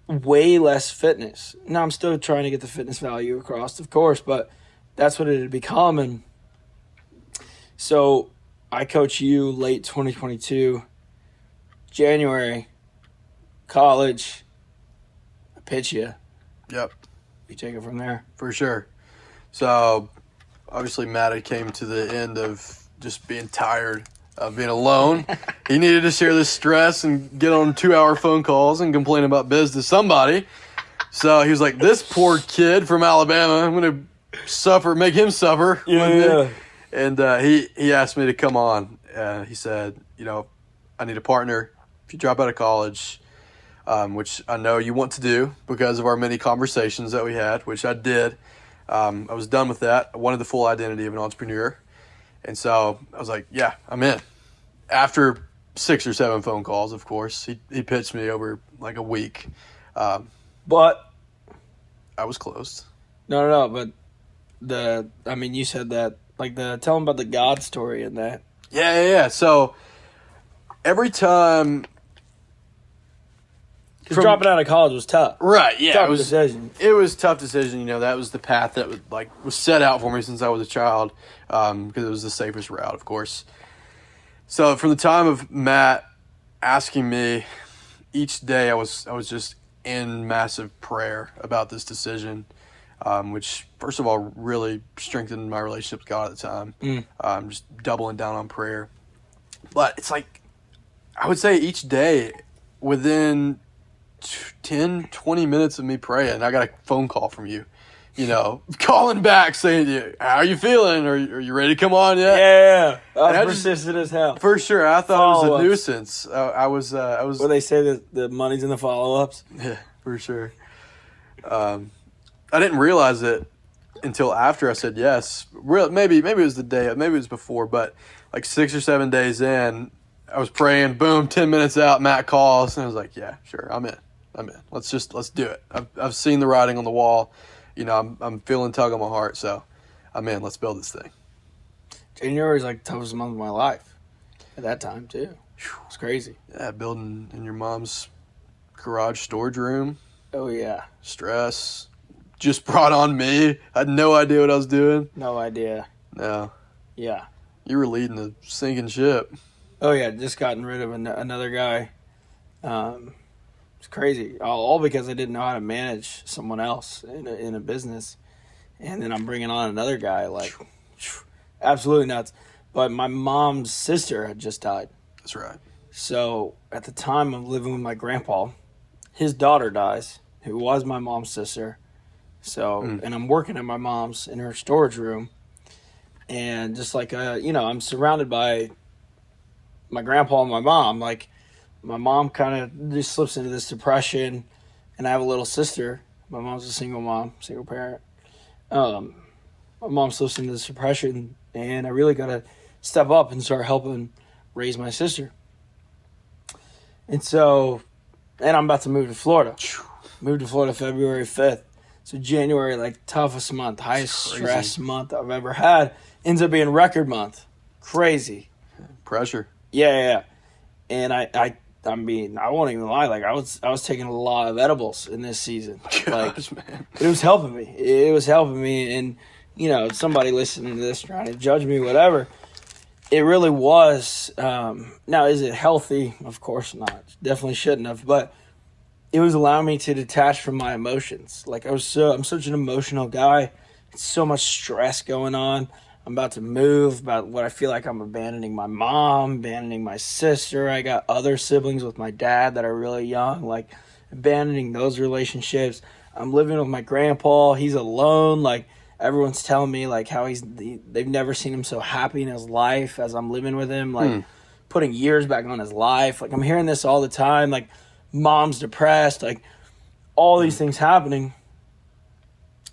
way less fitness. Now, I'm still trying to get the fitness value across, of course, but that's what it had become. And so I coach you late 2022, January, college. I pitch you. Yep. You take it from there. For sure. So, obviously, Matt came to the end of just being tired of being alone. He needed to share this stress and get on 2-hour phone calls and complain about biz to somebody. So, he was like, this poor kid from Alabama, I'm going to make him suffer. Yeah. And he asked me to come on. He said, you know, I need a partner. If you drop out of college, which I know you want to do because of our many conversations that we had, which I did. I was done with that. I wanted the full identity of an entrepreneur. And so I was like, yeah, I'm in. After 6 or 7 phone calls, of course, he pitched me over like a week. But I was closed. No, but you said that, like, tell them about the God story in that. Yeah. So every time, because dropping out of college was tough. Right, yeah. Tough decision. It was a tough decision. You know, that was the path that was set out for me since I was a child, because it was the safest route, of course. So from the time of Matt asking me, each day I was just in massive prayer about this decision, which, first of all, really strengthened my relationship with God at the time. Just doubling down on prayer. But it's like, I would say each day, within 10, 20 minutes of me praying, I got a phone call from you, calling back saying to you, how are you feeling? Are you ready to come on yet? Yeah. I was persistent as hell. For sure. I thought it was a nuisance. I was. Well, they say that the money's in the follow-ups. Yeah, for sure. I didn't realize it until after I said yes. Maybe it was the day, maybe it was before, but like 6 or 7 days in, I was praying, boom, 10 minutes out, Matt calls, and I was like, yeah, sure, I'm in. Let's do it. I've seen the writing on the wall. I'm feeling tug on my heart, so I'm in. Let's build this thing. January was like the toughest month of my life at that time too. It's crazy. Yeah, building in your mom's garage storage room. Oh yeah. Stress just brought on me. I had no idea what I was doing. No idea. No. Yeah. You were leading the sinking ship. Oh yeah, just gotten rid of another guy. It's crazy, all because I didn't know how to manage someone else in a business, and then I'm bringing on another guy, like, absolutely nuts. But my mom's sister had just died. That's right. So at the time I'm living with my grandpa, his daughter dies, who was my mom's sister. So and I'm working at my mom's in her storage room, and just like I'm surrounded by my grandpa and my mom, like. My mom kind of just slips into this depression, and I have a little sister. My mom's a single mom, single parent. My mom slips into this depression, and I really got to step up and start helping raise my sister. And I'm about to move to Florida. Moved to Florida February 5th. So January, like, toughest month, highest stress month I've ever had. Ends up being record month. Crazy. Pressure. Yeah. And I mean, I won't even lie. Like I was taking a lot of edibles in this season. Gosh, man. It was helping me. It was helping me. And, you know, somebody listening to this trying to judge me, whatever, it really was. Now, is it healthy? Of course not. Definitely shouldn't have. But it was allowing me to detach from my emotions. Like I'm such an emotional guy. It's so much stress going on. I'm about to move, about what I feel like I'm abandoning my mom, abandoning my sister. I got other siblings with my dad that are really young, like abandoning those relationships. I'm living with my grandpa. He's alone. Like everyone's telling me like how they've never seen him so happy in his life as I'm living with him, like putting years back on his life. Like I'm hearing this all the time. Like mom's depressed, like all these things happening.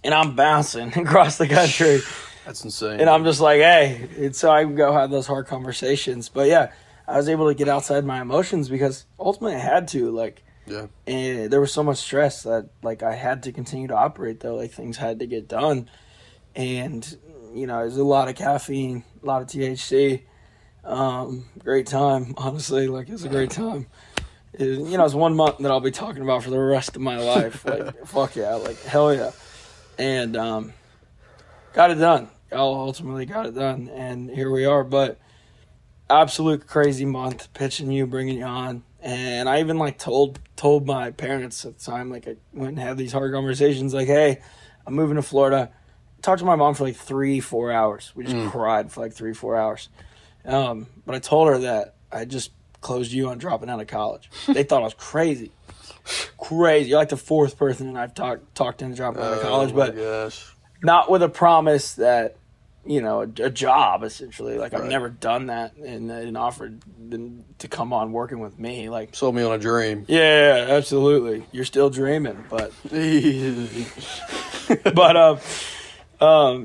And I'm bouncing across the country. That's insane. And I'm just like, hey, it's so I can go have those hard conversations. But yeah, I was able to get outside my emotions because ultimately I had to. Like, yeah. And there was so much stress that like I had to continue to operate though. Like things had to get done. And, you know, there's a lot of caffeine, a lot of THC. Great time, honestly. Like, it was a great time. You know, it's 1 month that I'll be talking about for the rest of my life. Like, fuck yeah. Like, hell yeah. And got it done. I ultimately got it done. And here we are. But absolute crazy month, pitching you, bringing you on. And I even, like, told my parents at the time, like, I went and had these hard conversations, like, hey, I'm moving to Florida. Talked to my mom for like 3-4 hours. We just cried for like 3-4 hours. But I told her that I just closed you on dropping out of college. They thought I was crazy. Crazy. You're like the fourth person that I've talked into dropping out of college, but not with a promise that, you know, a job essentially. Like I've never done that and offered them to come on working with me. Like sold me on a dream. Yeah, absolutely. You're still dreaming, but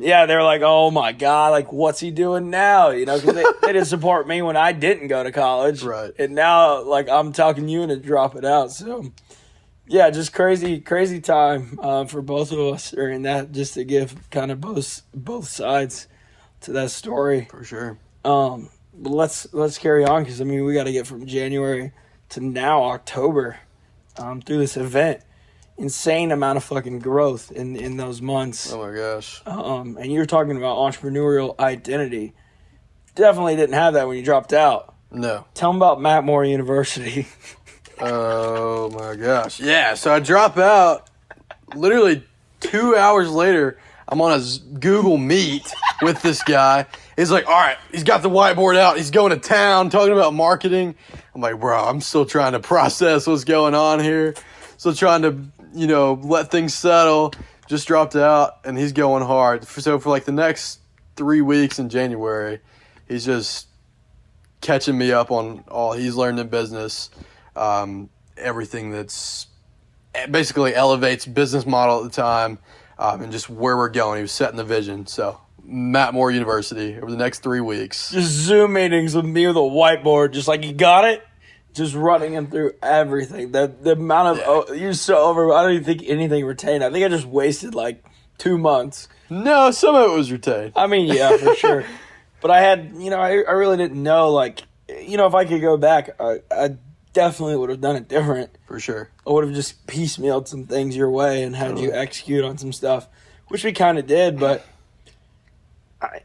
yeah, they're like, oh my God, like what's he doing now? You know, because they didn't support me when I didn't go to college, right? And now, like I'm talking you into drop it out. So, yeah, just crazy time for both of us during that, just to give kind of both sides to that story for sure. But let's carry on because I mean we got to get from January to now October through this event. Insane amount of fucking growth in those months. Oh my gosh. And you're talking about entrepreneurial identity. Definitely didn't have that when you dropped out. No. Tell them about Matt Moore University. Oh my gosh. Yeah, so I drop out. Literally 2 hours later, I'm on a Google Meet with this guy. He's like, all right, he's got the whiteboard out. He's going to town talking about marketing. I'm like, bro, I'm still trying to process what's going on here. Still trying to, you know, let things settle. Just dropped out, and he's going hard. So for like the next 3 weeks in January, he's just catching me up on all he's learned in business, everything that's basically Elevate's business model at the time, and just where we're going. He was setting the vision. So Matt Moore University over the next 3 weeks. Just Zoom meetings with me with a whiteboard, just like, you got it? Just running him through everything. The amount of you're so over. I don't even think anything retained. I think I just wasted like 2 months. No, some of it was retained. I mean, yeah, for sure. But I had, you know, I really didn't know. Like, you know, if I could go back, I definitely would have done it different. For sure. I would have just piecemealed some things your way and had you execute on some stuff, which we kind of did. But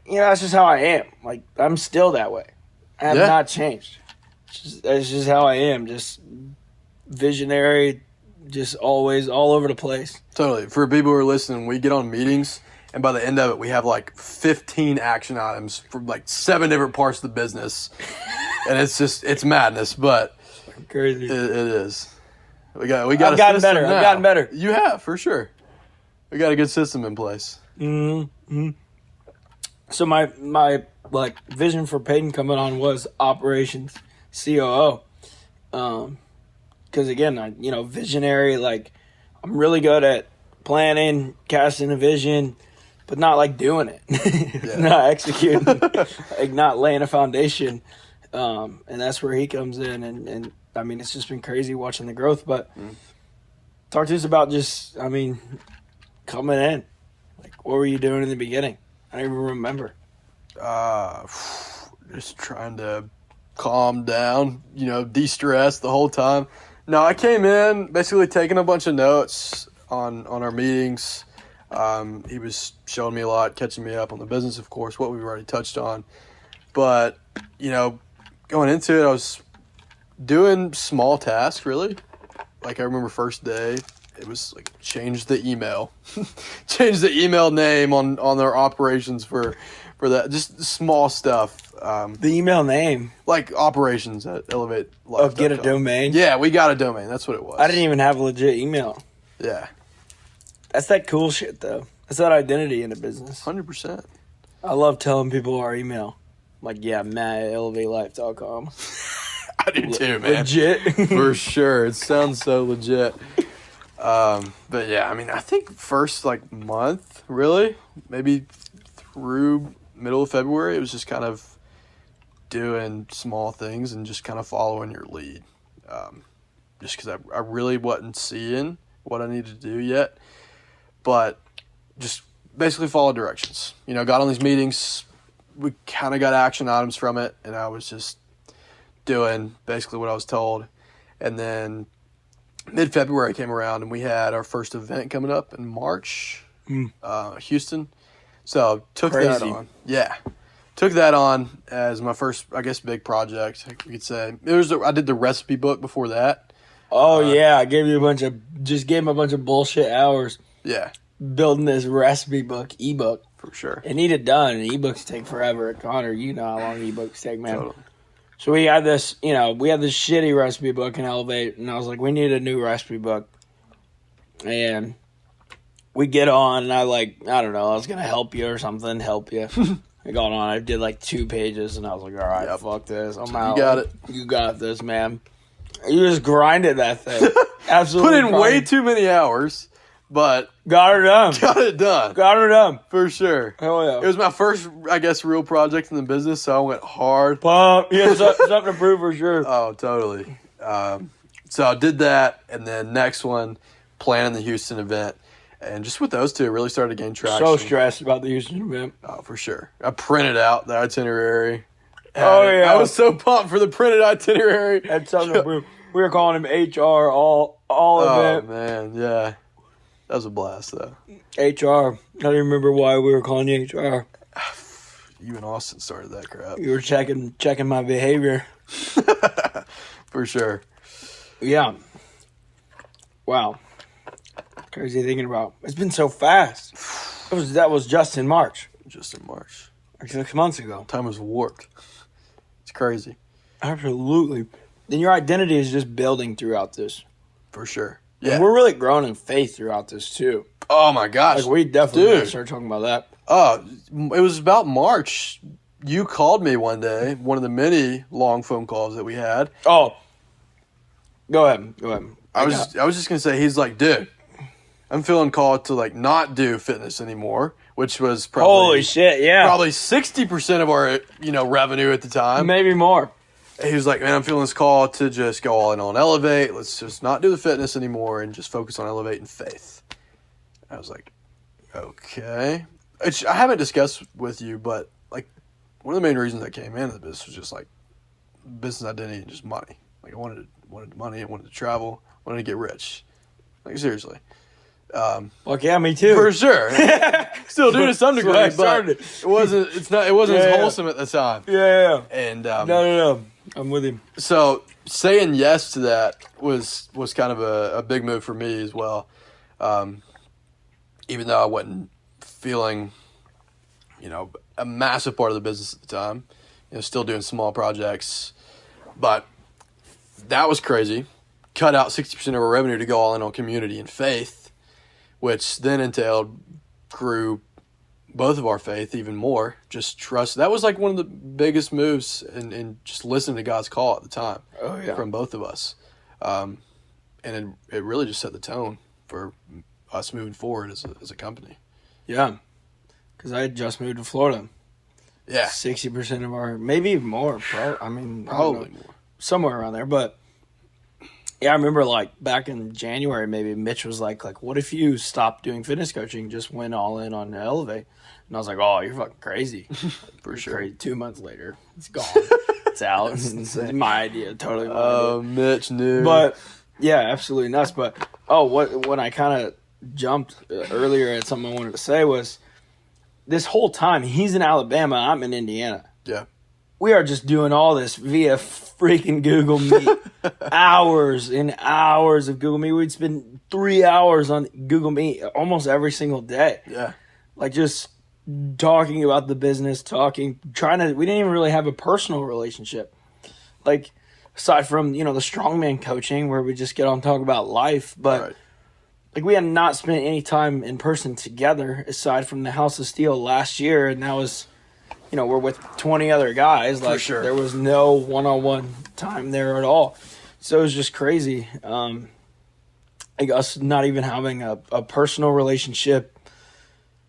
you know, that's just how I am. Like, I'm still that way. I have not changed. That's just how I am. Just visionary, just always all over the place. Totally. For people who are listening, we get on meetings, and by the end of it, we have like 15 action items from like 7 different parts of the business. And it's madness, but crazy. It is. We got. I've gotten better. I've gotten better. You have, for sure. We got a good system in place. Mm-hmm. So my like vision for Paden coming on was operations. COO, because again, you know, visionary. Like, I'm really good at planning, casting a vision, but not like doing it, not executing, like not laying a foundation. And that's where he comes in. And I mean, it's just been crazy watching the growth. But talk to us about just, I mean, coming in. Like, what were you doing in the beginning? I don't even remember. just trying to calm down, de-stress the whole time. No, I came in basically taking a bunch of notes on our meetings. He was showing me a lot, catching me up on the business, of course, what we've already touched on. But, going into it, I was doing small tasks, really. Like, I remember first day, it was like change the email name on their operations for that, just small stuff. The email name, like operations at Elevate. Oh, get a domain. Yeah, we got a domain. That's what it was. I didn't even have a legit email. Yeah, that's that cool shit though. That's that identity in a business. 100%. I love telling people our email. Like, yeah, Matt at elevatelife.com. I do too, man. Legit. For sure. It sounds so legit. But yeah, I mean, I think first month, really, maybe through middle of February, it was just kind of doing small things and just kind of following your lead. Just because I really wasn't seeing what I needed to do yet, but just basically follow directions. Got on these meetings, we kind of got action items from it, and I was just doing basically what I was told. And then mid-February came around, and we had our first event coming up in March, Houston. So took that on. Yeah. Took that on as my first, I guess, big project, we could say. I did the recipe book before that. Oh, yeah. I gave him a bunch of bullshit hours. Yeah. Building this recipe book, ebook. For sure. It needed done, and ebooks take forever. Connor, you know how long ebooks take, man. Totally. So we had this shitty recipe book in Elevate, and I was like, we need a new recipe book. And we get on, and I don't know, I was going to help you. I got on, I did 2 pages, and I was like, all right, fuck this. I'm out. You got it. You got this, man. You just grinded that thing. Absolutely. Put in way too many hours, but got her done. Got it done. Got her done. For sure. Hell yeah. It was my first, I guess, real project in the business, so I went hard. Pump. Yeah, something to prove for sure. Oh, totally. So I did that, and then next one, planning the Houston event. And just with those two, it really started to gain traction. So stressed about the Houston event. Oh, for sure. I printed out the itinerary. Yeah. I was so pumped for the printed itinerary. Had something to prove. We were calling him HR all event. Oh, man, yeah. That was a blast, though. HR. I don't even remember why we were calling you HR. You and Austin started that crap. You were checking my behavior. For sure. Yeah. Wow. Crazy thinking about. It's been so fast. That was just in March. Just in March. 6 months ago. Time was warped. It's crazy. Absolutely. Then your identity is just building throughout this. For sure. Yeah. And we're really growing in faith throughout this too. Oh my gosh. We definitely gotta start talking about that. Oh, it was about March. You called me one day, one of the many long phone calls that we had. Oh. Go ahead. I was just gonna say, he's like, dude, I'm feeling called to not do fitness anymore, which was probably holy shit, yeah, probably 60% of our revenue at the time, maybe more. He was like, man, I'm feeling this call to just go all in on Elevate. Let's just not do the fitness anymore and just focus on Elevate and faith. I was like, okay. I haven't discussed with you, but one of the main reasons I came into the business was just business identity and just money. I wanted money, I wanted to travel, I wanted to get rich. Seriously. Yeah, me too. For sure. Still do to some degree, but it wasn't as wholesome at the time. Yeah. And no. I'm with him. So saying yes to that was kind of a big move for me as well. Even though I wasn't feeling, a massive part of the business at the time, still doing small projects, but that was crazy. Cut out 60% of our revenue to go all in on community and faith, which then grew both of our faith even more. Just trust. That was one of the biggest moves in just listening to God's call at the time. Oh, yeah. From both of us. And it really just set the tone for us moving forward as a company. Yeah. Because I had just moved to Florida. Yeah. 60% of our, maybe even more. Probably more. Somewhere Somewhere around there. But Yeah, I remember like back in January, maybe Mitch was like, what if you stopped doing fitness coaching, just went all in on Elevate? And I was like, oh, you're fucking crazy. For You're sure. crazy. 2 months later, it's gone. It's out. It's my idea, totally my idea. Mitch knew. But yeah, absolutely nuts. But when I kind of jumped earlier at something I wanted to say was this whole time he's in Alabama, I'm in Indiana. Yeah. We are just doing all this via freaking Google Meet. Hours and hours of Google Meet. We'd spend 3 hours on Google Meet almost every single day. Yeah. Like just talking about the business, we didn't even really have a personal relationship. Like aside from, the strongman coaching where we just get on and talk about life. But Right. like we had not spent any time in person together aside from the House of Steel last year. And that was, we're with 20 other guys. Like sure. there was no one-on-one time there at all. So it was just crazy. Like us not even having a personal relationship.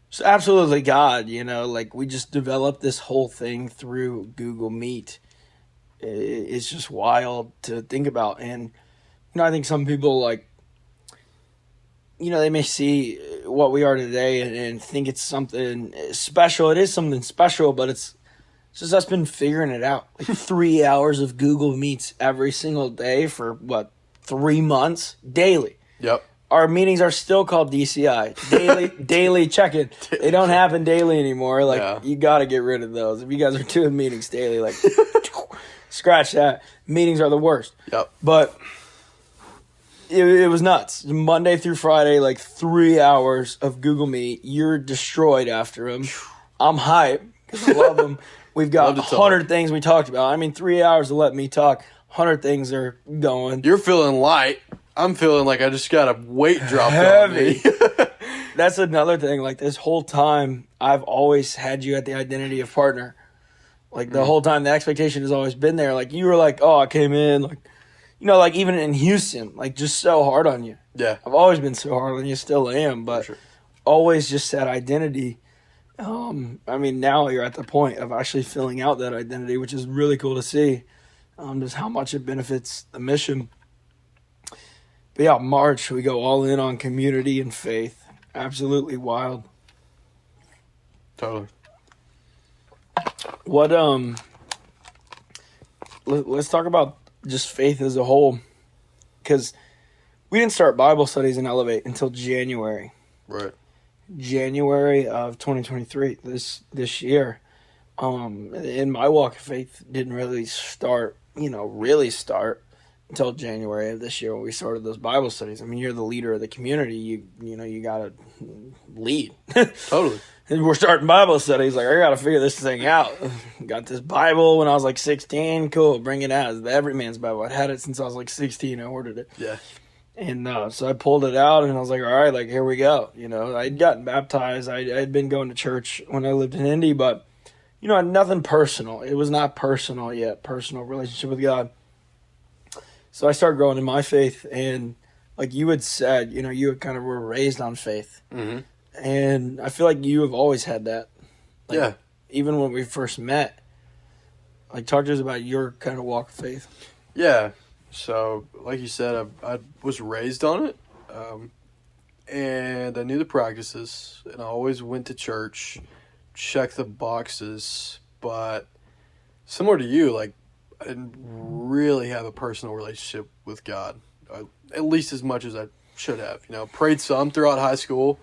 It's absolutely God, like we just developed this whole thing through Google Meet. It's just wild to think about. And, I think some people they may see what we are today and think it's something special. It is something special, but it's just us been figuring it out. Like 3 hours of Google Meets every single day for 3 months daily. Yep. Our meetings are still called DCI, daily check-in. They don't happen daily anymore. You got to get rid of those. If you guys are doing meetings daily, scratch that. Meetings are the worst. Yep. But it was nuts. Monday through Friday, 3 hours of Google Meet. You're destroyed after them. I'm hyped because I love them. We've got 100 things we talked about. 3 hours to let me talk. 100 things are going. You're feeling light. I'm feeling like I just got a weight dropped heavy. on me. That's another thing. This whole time, I've always had you at the identity of partner. The whole time, the expectation has always been there. You were oh, I came in. Even in Houston, just so hard on you. Yeah. I've always been so hard on you, still am, but sure. Always just that identity. Now you're at the point of actually filling out that identity, which is really cool to see. Just how much it benefits the mission. But yeah, March, we go all in on community and faith. Absolutely wild. Totally. What, let's talk about just faith as a whole. Because we didn't start Bible studies in Elevate until January. Right. January of 2023, this year. And my walk of faith didn't really start until January of this year when we started those Bible studies. You're the leader of the community. You gotta lead. Totally. And we're starting Bible studies. I gotta figure this thing out. Got this Bible when I was 16. Cool, bring it out. It's the Everyman's Bible. I'd had it since I was 16. I ordered it. Yeah. And so I pulled it out and I was all right, here we go. I'd gotten baptized. I'd been going to church when I lived in Indy, but, nothing personal. It was not personal yet, personal relationship with God. So I started growing in my faith, and like you had said, you had kind of were raised on faith. Mm-hmm. And I feel like you have always had that. Yeah. Even when we first met, talk to us about your kind of walk of faith. Yeah. So, like you said, I was raised on it, and I knew the practices, and I always went to church, checked the boxes, but similar to you, I didn't really have a personal relationship with God, at least as much as I should have. Prayed some throughout high school,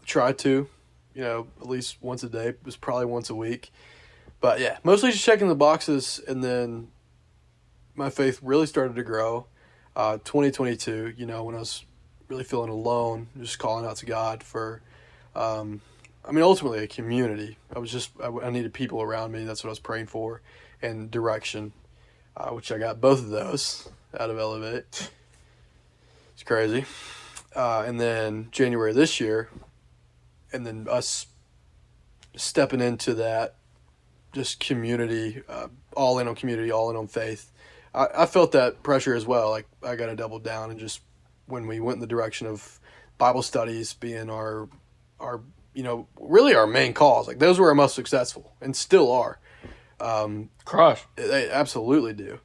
tried to, at least once a day. It was probably once a week. But yeah, mostly just checking the boxes, and then my faith really started to grow. 2022, when I was really feeling alone, just calling out to God for, ultimately a community. I needed people around me. That's what I was praying for, and direction, which I got both of those out of Elevate. It's crazy. And then January this year, and then us stepping into that just community, all in on community, all in on faith. I felt that pressure as well. I got to double down, and just when we went in the direction of Bible studies being our really our main cause. Those were our most successful and still are. Crush. They absolutely do.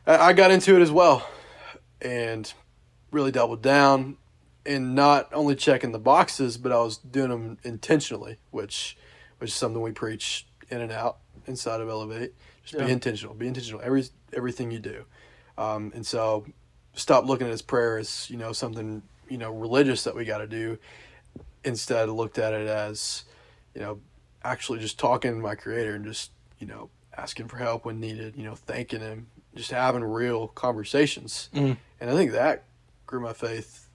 I got into it as well and really doubled down and not only checking the boxes, but I was doing them intentionally, which is something we preach in and out inside of Elevate. Just be intentional. Be intentional. Everything you do. And so stop looking at his prayer as, something, religious that we got to do. Instead, looked at it as, actually just talking to my Creator and just, asking for help when needed, thanking him, just having real conversations. And I think that grew my faith.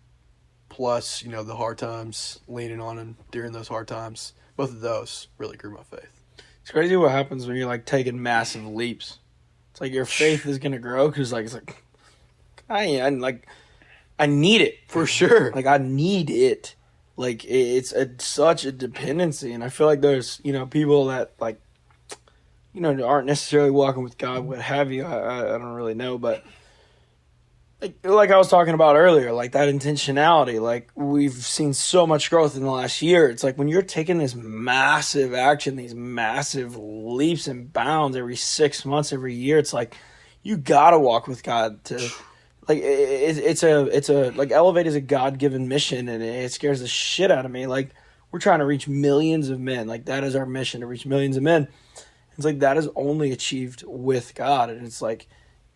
Plus, the hard times, leaning on him during those hard times. Both of those really grew my faith. It's crazy what happens when you're, taking massive leaps. It's like your faith is going to grow because, I need it. For sure. I need it. It's such a dependency. And I feel like there's, people that, aren't necessarily walking with God, what have you. I don't really know, but like I was talking about earlier, that intentionality, we've seen so much growth in the last year. It's when you're taking this massive action, these massive leaps and bounds every 6 months, every year, it's you gotta walk with God to it's a Elevate is a God-given mission, and it scares the shit out of me. We're trying to reach millions of men. That is our mission, to reach millions of men. It's that is only achieved with God, and it's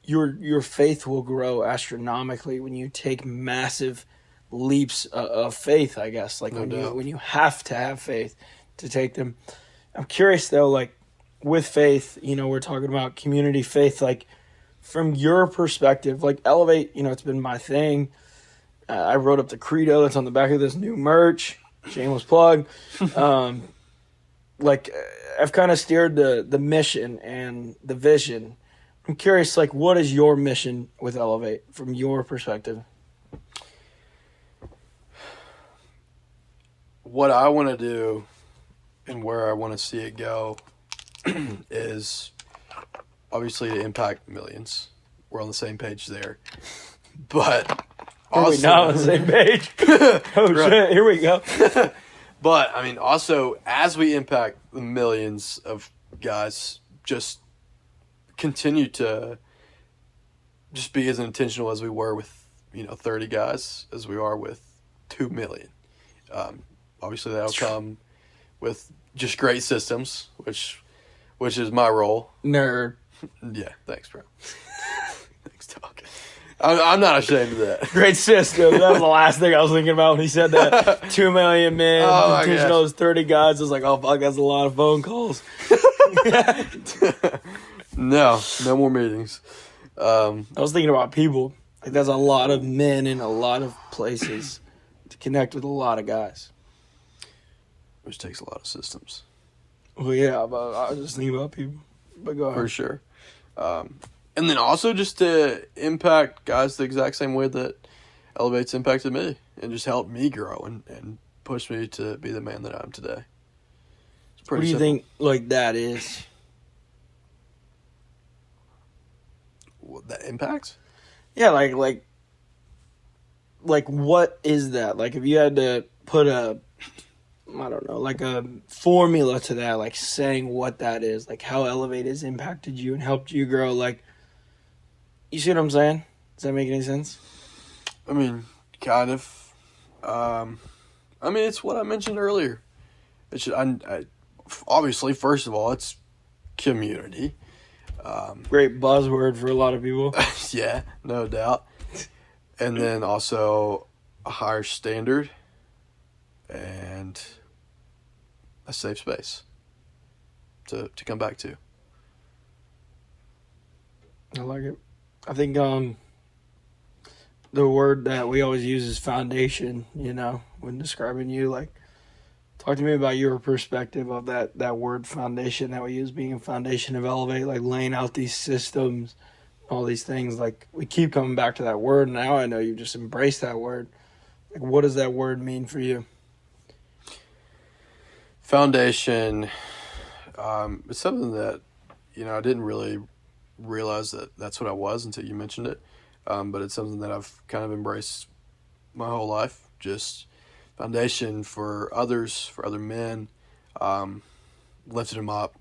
your faith will grow astronomically when you take massive leaps of faith, I guess. When you have to have faith to take them. I'm curious though, with faith, we're talking about community faith, from your perspective, Elevate, it's been my thing. I wrote up the credo that's on the back of this new merch. Shameless plug. I've kind of steered the mission and the vision. I'm curious, what is your mission with Elevate from your perspective? What I want to do and where I want to see it go is obviously to impact millions. We're on the same page there. But also, are we not on the same page? Oh, right. Shit, here we go. But, also, as we impact the millions of guys, just continue to just be as intentional as we were with, 30 guys as we are with 2 million. Obviously, that'll come with just great systems, which is my role. Nerd. Yeah, thanks, bro. Thanks, dog. I'm not ashamed of that. Great system. That was the last thing I was thinking about when he said that. 2 million men, intentional as 30 guys. I was oh, fuck, that's a lot of phone calls. No more meetings. I was thinking about people. There's a lot of men in a lot of places to connect with a lot of guys. Which takes a lot of systems. Well, yeah, but I was just thinking about people. But go ahead. For sure. And then also just to impact guys the exact same way that Elevate's impacted me and just help me grow and push me to be the man that I am today. What do you think that is? What, that impacts? Yeah, what is that? If you had to put a formula to that, saying what that is, how Elevate has impacted you and helped you grow, you see what I'm saying? Does that make any sense? Kind of. It's what I mentioned earlier. Obviously, first of all, it's community. Great buzzword for a lot of people. Yeah, no doubt. And then also a higher standard and a safe space to come back to. I like it. I think the word that we always use is foundation, when describing you. Talk to me about your perspective of that word foundation that we use being a foundation of Elevate, laying out these systems, all these things. We keep coming back to that word. Now I know you just embraced that word. What does that word mean for you? Foundation, it's something that, I didn't really realize that that's what I was until you mentioned it. But it's something that I've kind of embraced my whole life. Just foundation for others, for other men, lifting them up,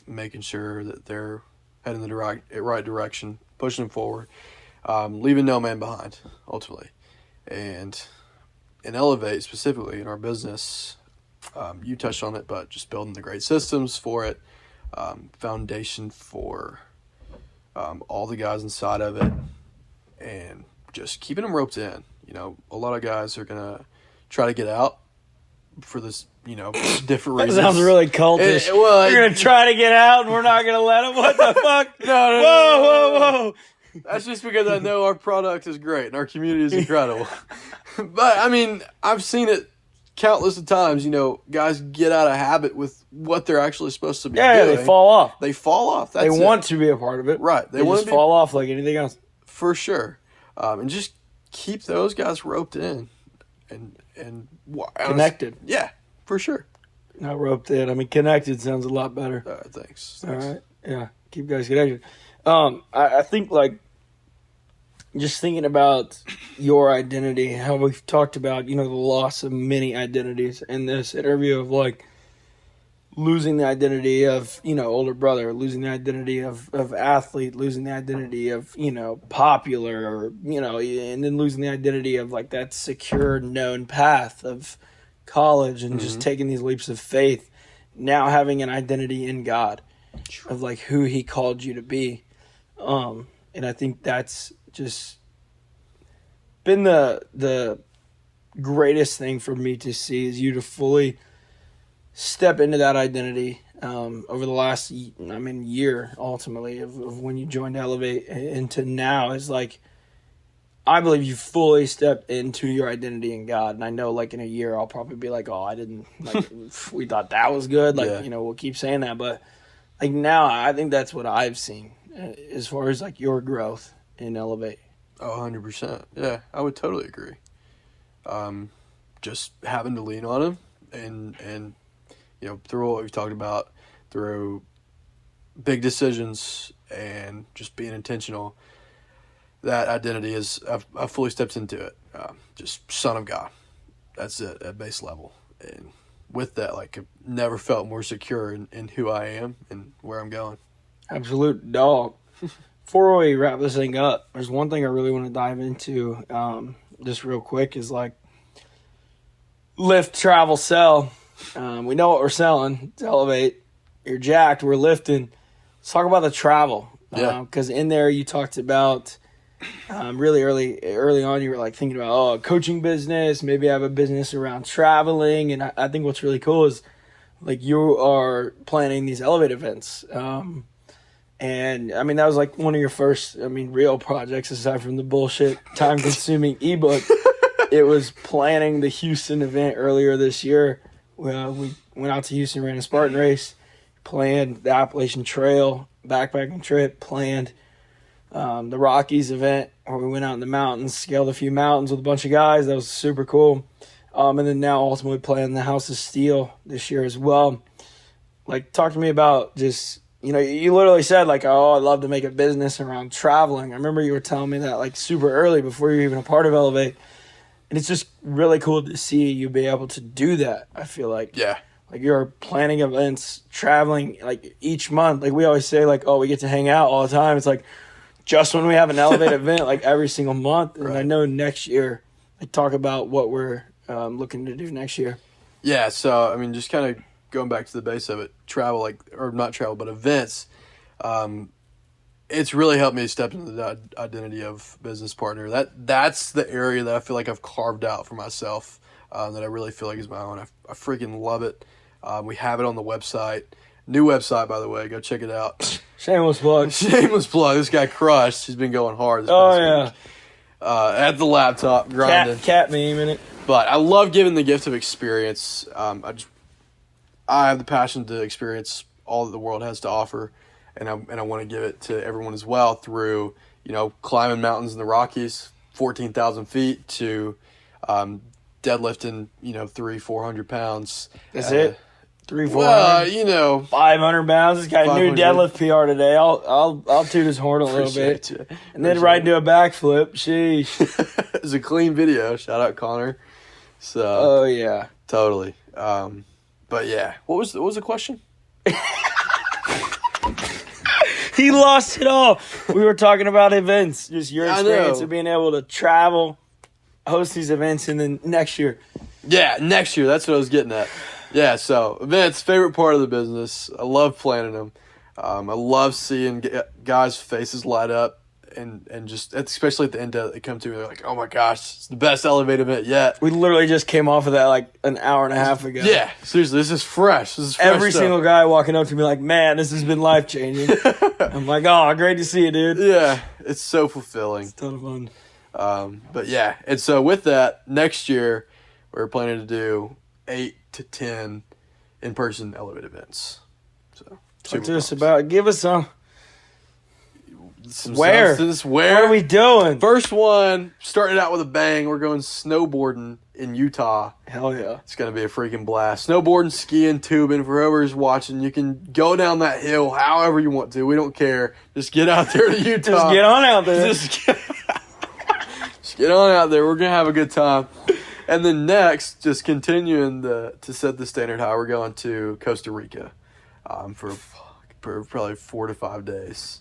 making sure that they're heading the right direction, pushing them forward, leaving no man behind, ultimately. And in Elevate, specifically in our business, you touched on it, but just building the great systems for it, foundation for all the guys inside of it, and just keeping them roped in. You know, a lot of guys are going to try to get out for this, you know, different reasons. That sounds really cultish. You're going to try to get out and we're not going to let them? What the fuck? No. Whoa. That's just because I know our product is great and our community is incredible. But, I mean, I've seen it countless of times, you know, guys get out of habit with what they're actually supposed to be doing. Yeah, they fall off. That's they want to be a part of it. Right. They just fall off like anything else. For sure. And just keep those guys roped in and connected. Yeah, for sure. Not roped in. I mean, connected sounds a lot better. Thanks. All right. Yeah, keep guys connected. I think, like, just thinking about your identity, how we've talked about, you know, the loss of many identities in this interview of, like, losing the identity of, you know, older brother, losing the identity of athlete, losing the identity of, you know, popular, or, you know, and then losing the identity of, like, that secure, known path of college and just taking these leaps of faith, now having an identity in God of, like, who he called you to be. And I think that's just been the greatest thing for me to see, is you to fully step into that identity over the last, year, ultimately, of when you joined Elevate into now. Is like, I believe you fully stepped into your identity in God. And I know, like, in a year, I'll probably be like, oh, I didn't, like, we thought that was good. Like, you know, we'll keep saying that. But, like, now I think that's what I've seen as far as, like, your growth in Elevate. Oh, 100%. Yeah, I would totally agree. Just having to lean on him and you know, through what we've talked about, through big decisions and just being intentional, that identity is, I've fully stepped into it. Just son of God. That's it at base level. And with that, like, I've never felt more secure in who I am and where I'm going. Absolute dog. Before we wrap this thing up, there's one thing I really want to dive into, just real quick, is, like, lift, travel, sell. We know what we're selling. It's Elevate. You're jacked. We're lifting. Let's talk about the travel. Because in there you talked about really early on, you were, like, thinking about, a coaching business. Maybe I have a business around traveling. And I think what's really cool is, like, you are planning these Elevate events. And, I mean, that was, like, one of your first, real projects, aside from the bullshit time-consuming ebook. It was planning the Houston event earlier this year. We went out to Houston, ran a Spartan race, planned the Appalachian Trail backpacking trip, planned the Rockies event, where we went out in the mountains, scaled a few mountains with a bunch of guys. That was super cool. And then now ultimately playing the House of Steel this year as well. Like, talk to me about just, you know, you literally said, like, I'd love to make a business around traveling. I remember you were telling me that, like, super early before you were even a part of Elevate. And it's just really cool to see you be able to do that, I feel like. Yeah. Like, you're planning events, traveling, like, each month. Like, we always say, like, we get to hang out all the time. It's like, just when we have an Elevate event, like, every single month. And I know next year, like, talk about what we're looking to do next year. Yeah, so, just kind of going back to the base of it, travel, like, or not travel, but events, it's really helped me step into the identity of business partner. That's the area that I feel like I've carved out for myself, that I really feel like is my own. I freaking love it. We have it on the website. New website, by the way. Go check it out. Shameless plug. Shameless plug. This guy crushed. He's been going hard this past week. At the laptop, grinding. Cat meme in it. But I love giving the gift of experience. I have the passion to experience all that the world has to offer, and I want to give it to everyone as well through, you know, climbing mountains in the Rockies, 14,000 feet, to deadlifting, you know, 300-400 pounds. That's it. 300-400. Well, you know, 500 pounds. This got a new deadlift PR today. I'll toot his horn a little bit, and then right into a backflip. Sheesh. It's a clean video. Shout out Connor. So. Oh yeah. Totally. But yeah, what was the question? He lost it all. We were talking about events, just your experience of being able to travel, host these events, and then next year. Yeah, next year. That's what I was getting at. Yeah, so events, favorite part of the business. I love planning them. I love seeing guys' faces light up. And just, especially at the end, they come to me, they're like, oh my gosh, it's the best Elevate event yet. We literally just came off of that like an hour and a half ago. Yeah, seriously, this is fresh. Every single guy walking up to me like, man, this has been life-changing. I'm like, oh, great to see you, dude. Yeah, it's so fulfilling. It's a ton of fun. But yeah, and so with that, next year, we're planning to do 8 to 10 in-person Elevate events. So, talk to us about, give us some where? What are we doing? First one, starting out with a bang. We're going snowboarding in Utah. Hell yeah. It's going to be a freaking blast. Snowboarding, skiing, tubing. For whoever's watching, you can go down that hill however you want to. We don't care. Just get out there to Utah. Just get on out there. Just get on out there. We're going to have a good time. And then next, just continuing to set the standard high, we're going to Costa Rica for probably 4 to 5 days.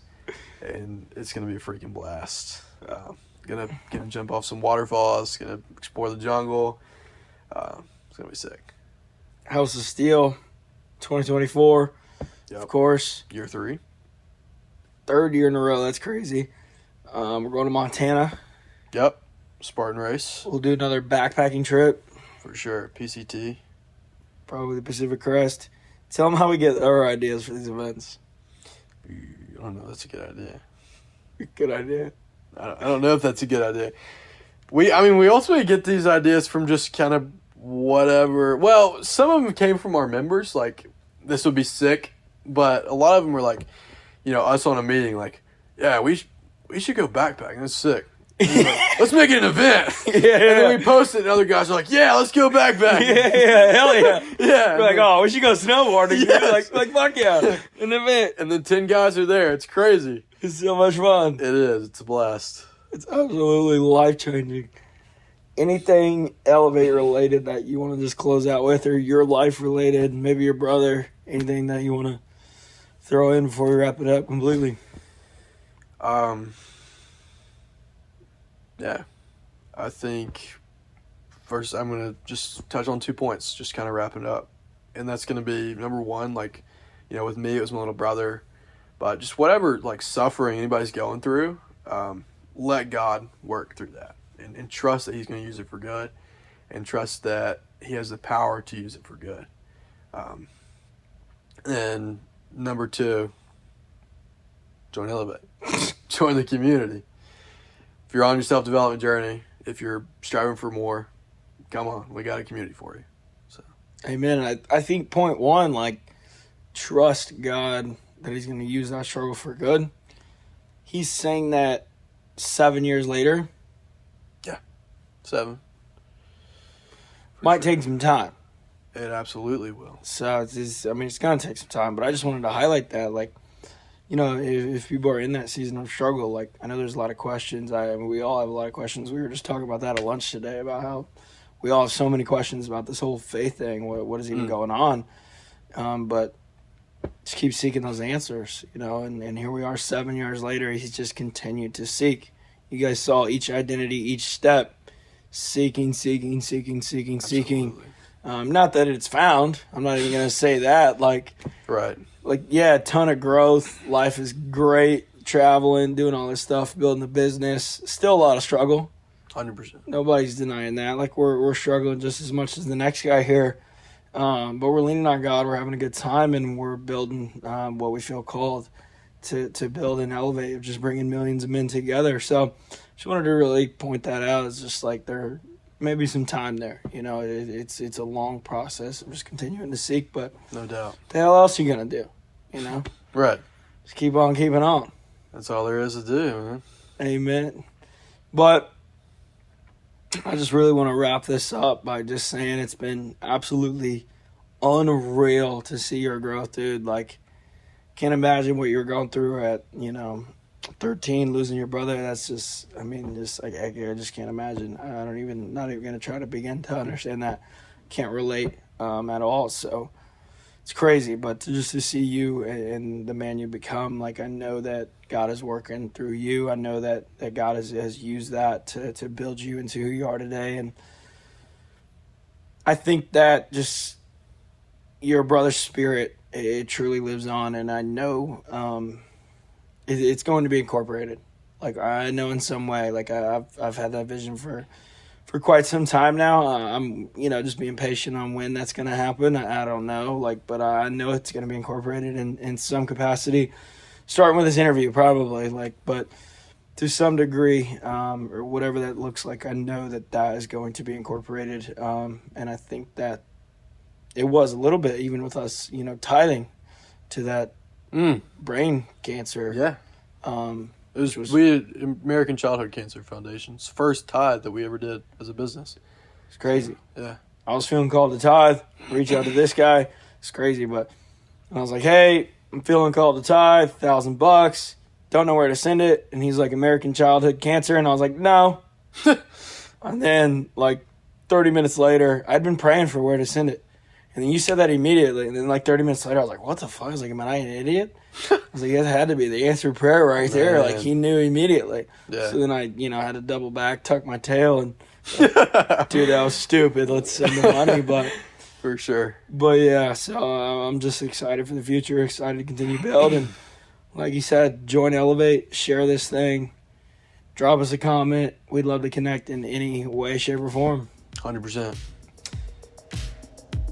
And it's going to be a freaking blast. Gonna jump off some waterfalls. Gonna explore the jungle. It's going to be sick. House of Steel, 2024. Yep. Of course. Year 3. 3rd year in a row. That's crazy. We're going to Montana. Yep. Spartan race. We'll do another backpacking trip. For sure. PCT. Probably the Pacific Crest. Tell them how we get our ideas for these events. I don't know. That's a good idea. Good idea. I don't know if that's a good idea. We ultimately get these ideas from just kind of whatever. Well, some of them came from our members, like, this would be sick. But a lot of them were like, us on a meeting, like, yeah, we should go backpacking. That's sick. Like, let's make it an event. Yeah. And then we post it, and other guys are like, yeah, let's go backpacking. Yeah, hell yeah. Yeah. We're like, oh, we should go snowboarding. Yes. Like, fuck yeah. An event. And then 10 guys are there. It's crazy. It's so much fun. It is. It's a blast. It's absolutely life-changing. Anything Elevate related that you want to just close out with, or your life related, maybe your brother, anything that you want to throw in before we wrap it up completely? Yeah. I think first I'm going to just touch on 2 points, just kind of wrapping it up. And that's going to be, number one, like, with me, it was my little brother. But just whatever, like, suffering anybody's going through, let God work through that. And trust that he's going to use it for good. And trust that he has the power to use it for good. And number 2, join Elevate. Join the community. If you're on your self-development journey, if you're striving for more, come on. We got a community for you. So, amen. I think point 1, like, trust God that he's going to use that struggle for good. He's saying that 7 years later. Yeah, 7. Might take some time. It absolutely will. So, it's going to take some time. But I just wanted to highlight that, like, if people are in that season of struggle, like, I know there's a lot of questions. We all have a lot of questions. We were just talking about that at lunch today, about how we all have so many questions about this whole faith thing. What is even going on? But just keep seeking those answers, and here we are 7 years later. He's just continued to seek. You guys saw each identity, each step, seeking. Not that it's found. I'm not even going to say that. Right. Yeah, a ton of growth. Life is great. Traveling, doing all this stuff, building the business. Still a lot of struggle. 100%. Nobody's denying that. Like, we're struggling just as much as the next guy here. But we're leaning on God. We're having a good time, and we're building what we feel called to build and elevate, just bringing millions of men together. So just wanted to really point that out. It's just like there may be some time there. It's a long process. I'm just continuing to seek, but no doubt. What the hell else are you going to do? Right. Just keep on keeping on. That's all there is to do, man. Amen. But I just really want to wrap this up by just saying it's been absolutely unreal to see your growth, dude. Like, can't imagine what you're going through at, 13, losing your brother. That's just, I just can't imagine. Not even going to try to begin to understand that. Can't relate at all. So it's crazy. But to see you and the man you become, like, I know that God is working through you. I know that God has used that to build you into who you are today. And I think that just your brother's spirit, it truly lives on. And I know it's going to be incorporated. Like, I know in some way, like, I've had that vision for quite some time now. I'm, just being patient on when that's going to happen. I don't know, like, but I know it's going to be incorporated in some capacity, starting with this interview probably, like, but to some degree, or whatever that looks like, I know that is going to be incorporated. And I think that it was a little bit, even with us, tithing to that brain cancer. Yeah. We had American Childhood Cancer Foundation's first tithe that we ever did as a business. It's crazy. Yeah. I was feeling called to tithe, reach out to this guy. It's crazy, but I was like, hey, I'm feeling called to tithe, $1,000. Don't know where to send it. And he's like, American Childhood Cancer. And I was like, no. And then, like, 30 minutes later, I'd been praying for where to send it. And then you said that immediately. And then, like, 30 minutes later, I was like, what the fuck? I was like, am I an idiot? I was like, it had to be the answered prayer right there. Like, he knew immediately. Yeah. So then I, had to double back, tuck my tail, and, dude, that was stupid. Let's send the money. But for sure. But, yeah, so I'm just excited for the future, excited to continue to build. And like you said, join Elevate, share this thing, drop us a comment. We'd love to connect in any way, shape, or form. 100%.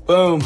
Boom.